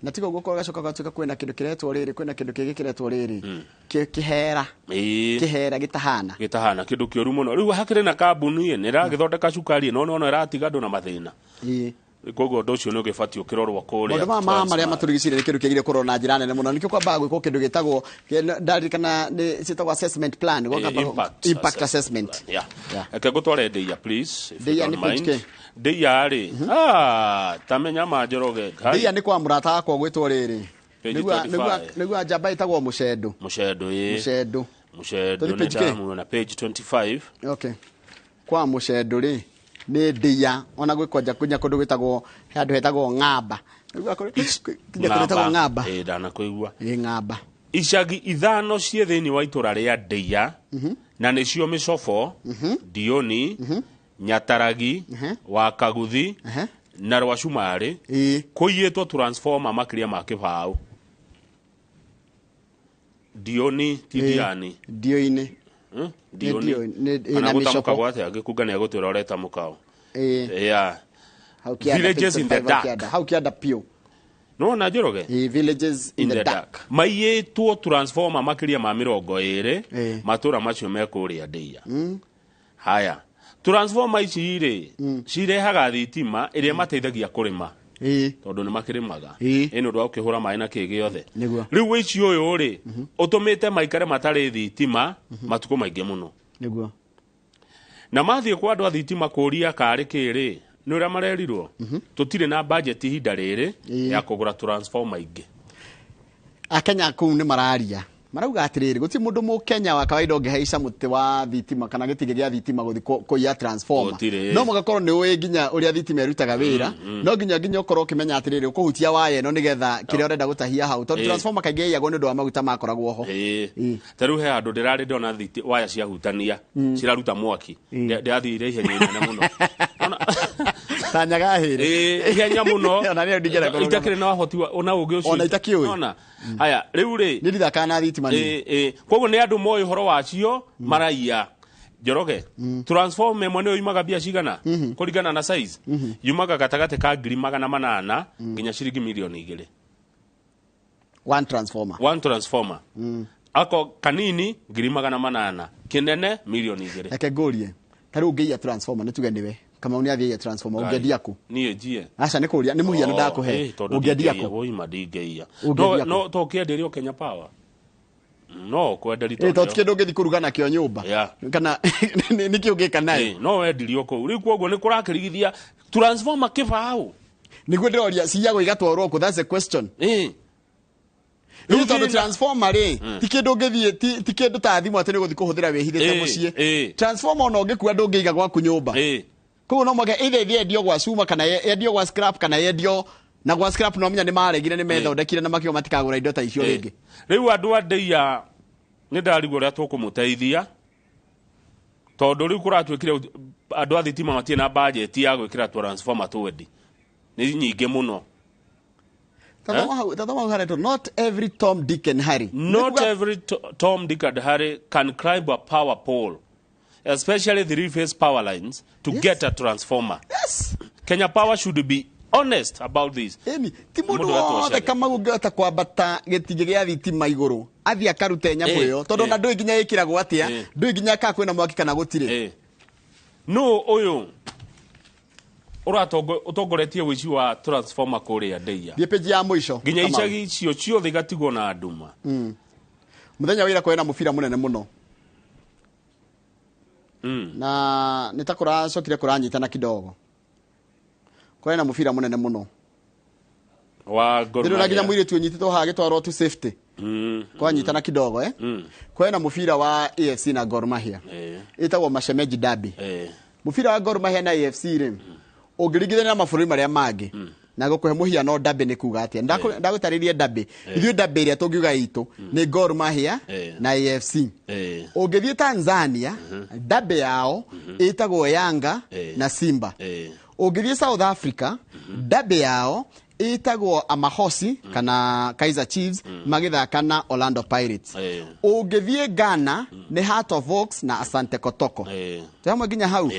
na tigo gukora gacoka gatuka kwena kindu kiretwo riri kwena kindu kigi kiretwo riri kihera gitahana kindu kioru muno riu hakire na kambuni ye nira githondeka cukari no iratiga andu na mathina kogo ndocio no gifatio kirorwa kuri mundu mama maria maturigicire kindu kigire kurora na njira nene muno nikyo kwamba gwiko kindu gitagwo ndarikana ni citagwo assessment plan impact assessment eke gutware ndeia please ndeia ni page ndeia ri tamenya Njoroge ndeia ni kwa murata akwa gwitwo riri nigua njamba itagwo mushedo ni damu na page 25 okay kwa mushedo ri ni ndeia ona gwikwaja kunya kundu gwitagwo handu hetagwo ng'amba nigua kundu ng'amba dana kuigua ng'amba icagi ithano cie thiini wa itura ria ndeia na nicio Micofo Dioni Nyataragi Wakaguthi na Rwacumari kuiyetwo transformer makiria ma kibau Dioni tidiani Dioini Dioni na mutamuka gwate agikuga ne agutwira oreta mukao villages in the dark how kiada pio no na Njoroge villages in the dark maiyetwo transformer makiria ma 20 matura macio mekuria ndeia haya transformer ici ri cirehaga thitima iria mateithagia kurima tondu ni makirimaga ino ndo ukihura mai na kigi yothe riu ici uyu ri utumite maikare matari thitima matuko maingi muno niguo na mathie kwa andu thitima kuria kari kiri ni uria marerirwo tutire na budget hinda riri ya kugura transformer ingi akenya kuu ni mararia marauga atiriri guti mundu mu Kenya wa kawaida ungehaica muti wa thitima kana gitige gia thitima guthi kuya transformer no mugakorwo ni uyi ginya uria thitima irutaga wira no ginya ukorwo ukimenya atiriri ukuhutia waya no nigetha kiria urenda gutahia hau to transformer kaige yagwo ni ndu wa maguta makoragwo ho taru he andu ndirari ndona waya cia hutania ciraruta mwaki ndathire ihenya muno tanyaga hiri ihenya muno ona ni ndigera korwo itakire na hoti ona ugi ucio ona itakioi ona haya riu ri ni thaka na thitima ni koguo ni andu moi horo wacio maraia Njoroge transformer mwe ni uimaga bia cigana kuringana na size yumaga gatagate ka 800,000 nginya ciringi milioni 2 one transformer ako kanini 800,000 kinene milioni 2 eke gorie taru ngeia transformer ni tuge niwe kama unia thia transformer ungedia ku ni ejie acha ni kuria ni muhiano ndakuhe ungedia ku oi madingeia no to kienderio Kenya Power no kwenda rito to tikendo ngithi kurugana kio nyumba kana niki ungika nayo no wendirio ko riu koguo ni kurakirigithia transformer kibao niguo ndiroria ciago igatwarwo ku. That's a question. Riu tondu transformer tikendo ngithie tikendo ta thimu atene guthi kuhuthira wehithite mucie. Transformer no ngikua ndungiiga gwaku nyumba. Koguo no mwage ithe endio gwa cuma kana endio gwa scrap kana endio na gwa scrap no menya ni maregire ni methondekire na makio matikagura indo ta icio ringi. Riu andu andeia ni ndarigwo ria tukumuteithia tondu riu kuratwikire andu a thitima matie na budget ya gwikira transformer twendi ni nyingi muno. Not every Tom, Dick and Harry. Not every Tom, Dick and Harry can climb a power pole, especially the three-phase power lines, to get a transformer. Yes. Kenya Power should be honest about this. Ti mundu wothe kama ungehota kwambata gitingi gia thitima iguru athia karute nyamu iyo tondu na ndui nginya ikiragwo atia ndui nginya ka kwina mwaki kana gutire no uyu utongoretie wici wa transformer kuria ndeia thie page ya mwisho nginya icagi icio ciothe igatigwo na nduma muthenya wira kwena mubira munene muno na nitakura cokire kuranyitana kidogo kwena mubira munene muno wa Gor Mahia nginya mwire tu nyitito ha gitwaro tu safety kwa nyitana kidogo kwena mubira wa AFC na Gor Mahia itagwo Mashemeji Derby mubira wa Gor Mahia na AFC ungirigithania na mabũrũri maria mangi na gukuhe muhiano Derby ni kuga atia ndagutaririe Derby ithuĩ Derby iria tungiuga itu ni Gor Mahia na AFC ungithie Tanzania Derby yao itagwo Yanga na Simba ungithie South Africa Derby yao itagwo Amahosi kana Kaizer Chiefs magithaka na Orlando Pirates ungithie Ghana ni Heart of Oaks na Asante Kotoko tamwe nginya hau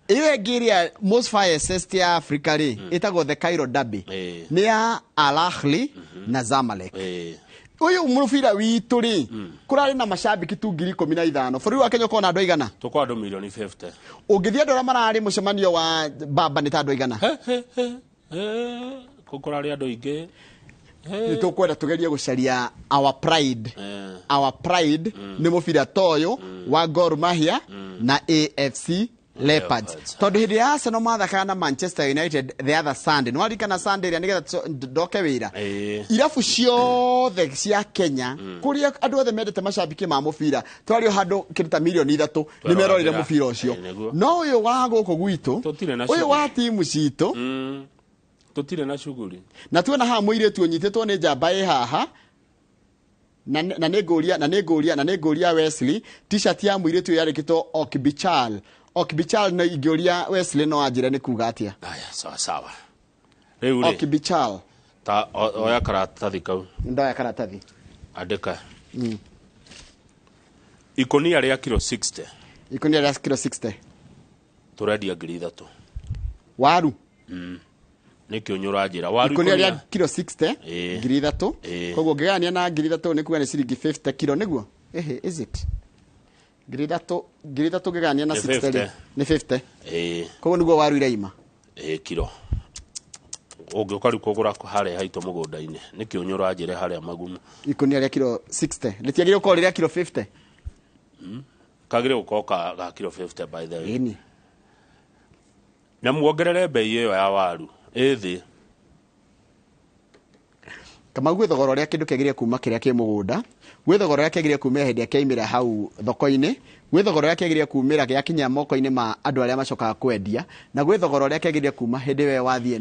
iwe ngiria most fiercest ya Africa itagwo the Cairo Derby ni ya Al Ahly na Zamalek uyu mubira witu kurari na mashabiki tu 15,000 bũrũri wa Kenya kona andu aigana tukwa andu milioni 50 ungithie andũ arĩa mararĩ mũcemanio wa baba nĩ ta andũ aigana kukurari andu ingi ni tukwenda tugerie gucaria our pride ni mubira toyo wa Gor Mahia na AFC Leopards tondu hindi ya Arsenal mathakaga na Manchester United the other Sunday no arikana Sunday ria nigetha ndoke wira irabu ciothe cia Kenya kuria andu othe mendete macambiki ma mubira twario handu kirita milioni 3 ni merorire mubira ucio no uyu wa guku gwitu uyu wa timu citu tutire na shughuli na tuona ha mwire tu nyititwo ni njamba haha na negoria Wesley t-shirt ya mwire tu yarikitwo Okbichal na igioria Wesley no ajira ni kuga atia aya sawa riu Okbichal ta oya karatathi kau ndoya karatathi andika ikonia ria kilo 60 turedia 3 waru nikio nyurajira waru ikonia ria kilo 60 3 koguo ngegania na 3 ni kuga ni ciringi 50 kilo niguo is it Grida ngegania na 60 ni 50 koguo niguo waru iraima kilo ungikari kugura hare haito mugunda-ini nikio nyurajire hare magumu ikonia ria kilo 60 litiagire uko ria kilo 50 kagire uko ga kilo 50 by the way na muongerere bei iyo ya waru ethi kama gwĩ thogora ũrĩa kĩndũ kĩagĩrĩire kuma kĩrĩa kĩ mũgũnda gwĩ thogora ũrĩa kĩagĩrĩire kumĩra hĩndĩ ĩrĩa kĩaimĩra hau thoko-inĩ gwĩ thogora ũrĩa kĩagĩrĩire kumĩra gĩakinya moko-inĩ ma andũ arĩa macokaga kwendia na gwĩ thogora ũrĩa kĩagĩrĩire kuma hĩndĩ we wathiĩ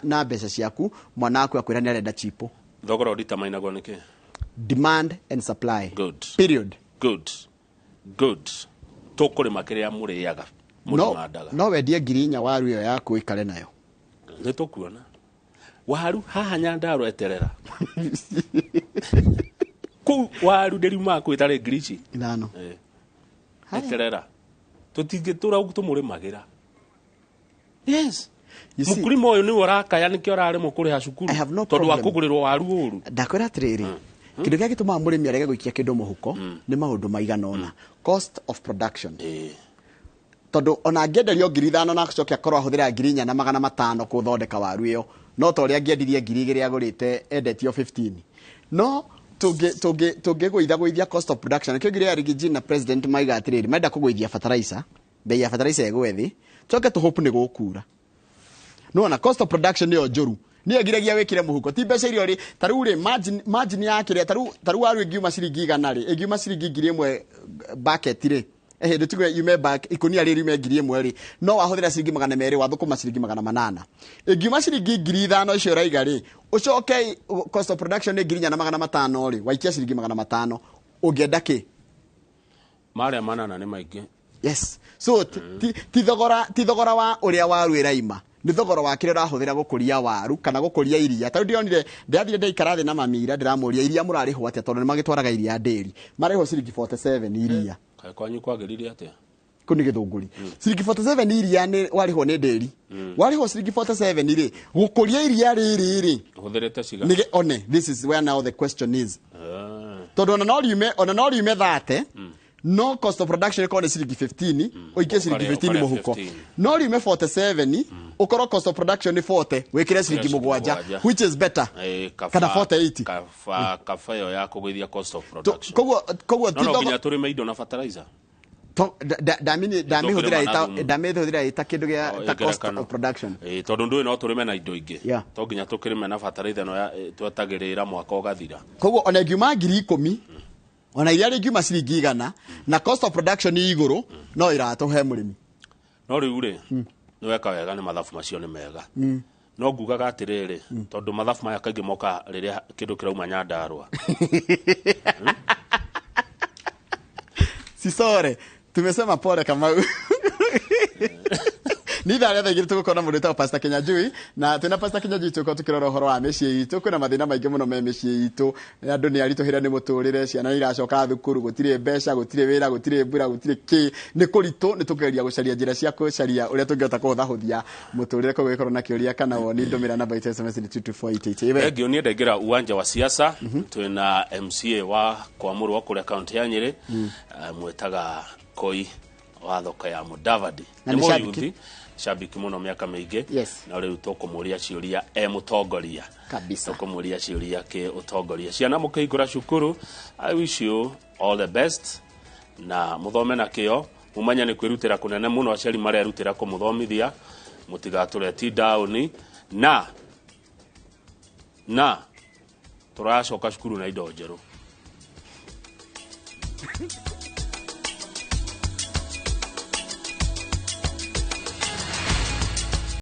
na mbeca ciaku mwana waku akwĩra nĩ arenda chipo thogora ũritamainagwo nĩkĩ demand and supply good period good tũkũrĩma kĩrĩa mũrĩaga mũrĩmandaga no wendie 4,000 waru ĩyo yaku ikare nayo nĩ tũkuona waru haha Nyandarua eterera ku waru ndĩriuma kwĩtarĩ ngirici ithano eterera tũtingĩtũra tũmũrĩmagĩra yes mũkurima ũyũ nĩwe ũrakaya nĩkĩo ũrarĩmwo kũrĩha cukuru tondũ wa kũgũrĩrwo waru ũru ndakwĩra atĩrĩrĩ kĩndũ gĩa gĩtũmaga mũrĩmi arege gũikia kĩndũ mũhuko nĩ maũndũ maigana ũna cost of production tondu ona ngĩenderio 5,000 na acoke akorwo ahũthĩra 4,500 kũthondeka waru ĩyo no ta ũrĩa angĩendirie 2,000 agũrĩte endetio 15 no tungĩgũithia cost of production kĩo ngire Rigiji na president maiga atiriri menda kũgũithia fertilizer bei ya fertilizer ĩgwe thĩ coke to hope nĩ gũkura no na cost of production nĩyo njũru niĩ ngiragia wĩkire mũhuko ti mbeca irio rĩ tarũ rĩ margin ya kĩrĩa tarũ waru ĩngiuma ciringi igana rĩ ĩngiuma ciringi ngiri ĩmwe bucket rĩ ndio tigwe yume back ikonia rĩ yume ngiri ĩmwe rĩ no wahũthĩra ciringi 200 wathũkũma ciringi 800 ĩngiuma ciringi ngiri 5 icio raiga rĩ ucoke cost of production nĩ ngiri 450 rĩ waikia ciringi 500 ũngĩenda kĩ marĩa manana nĩ maingĩ yes so ti thogora wa ũrĩa waru ĩraima nĩ thogora wa kĩrĩa ũrahũthĩra gũkũria waru kana gũkũria iria tarũ ndionire ndathire ndaikara thĩ na mamira ndiramũria iria mũrarĩhwo atĩa tondũ nĩ magĩtwaraga iria ndĩri marĩhwo ciringi 47 iria kaĩ kwanyu kwagĩrĩire atĩa kuni gĩthũngũri ciringi 47 iria nĩ warĩhwo nĩ ndĩri warĩhwo ciringi 47 rĩ gũkũria iria rĩrĩ ũhũthĩrĩte ciga nĩ one this is where now the question is tondũ ona no riume 30 no cost of production iko ni ciringi 15 uikie ciringi 15 muhuko no riume 47 ukoro cost of production ni 40 wekire ciringi 7 which is better kana 48 kafa yo ya kugwithia cost of production koguo no nginya turime indo na fertilizer ndamĩhũthĩra ita kĩndũ gĩa cost of production tondũ ndũĩ no tũrĩme na indo ingĩ to nginya tũkĩrĩme na fertilizer no twetagĩrĩra mwaka ũgathira koguo ona ngiuma ngiri 10 ona iria rĩngiuma ciringi 100 na cost of production ni igũrũ no iratũhe mũrĩmi no rĩu rĩ nĩ weka wega nĩ mathabu macio nĩ mega no ngugaga atĩrĩrĩ tondũ mathabu maya kaingĩ moka rĩrĩa kĩndũ kĩrauma Nyandarua Sisore tumesema pole Kamau nitha arĩa thaigire tũgũkorwo mũndũ wĩtagwo Pastor Kenya Jui na twĩna Pastor Kenya Jui tũkorwo tũkĩrora ũhoro wa mĩciĩ itũ kwĩna mathĩna maingĩ mũno me mĩciĩ itũ andũ nĩ aritũhĩra nĩ mũtũrĩre ciana iracoka thukuru gũtirĩ mbeca gũtirĩ wĩra gũtirĩ mbura gũtirĩ kĩ nĩ kũritũ nĩ tũgeria gũcaria njĩra cia gũcaria ũrĩa tũngĩhota kũhũthahũthia mũtũrĩre koguo gĩkorwo na kĩũria kana woni ndũmĩra namba itũ SMS ni 22488 engio niĩ ndaingĩra uwanja wa siasa twĩna MCA wa kwamũrwo kũrĩa kaunti ya Nyĩrĩ mwĩtaga Koi wa thoko ya Mudavadi nĩ mũyuthi shabiki muno miaka mĩingĩ na rĩu tũkũmũria ciũria mũtongoria kabisa tũkũmũria ciũria kĩ ũtongoria ciana mũkĩhingũra cukuru I wish you all the best na mũthome na kĩo mumanya nĩ kwĩrutĩra kũnene mũno aciari marĩa rutĩra kũmũthomithia mũtigatũre ti down na tũracoka cukuru na indo njerũ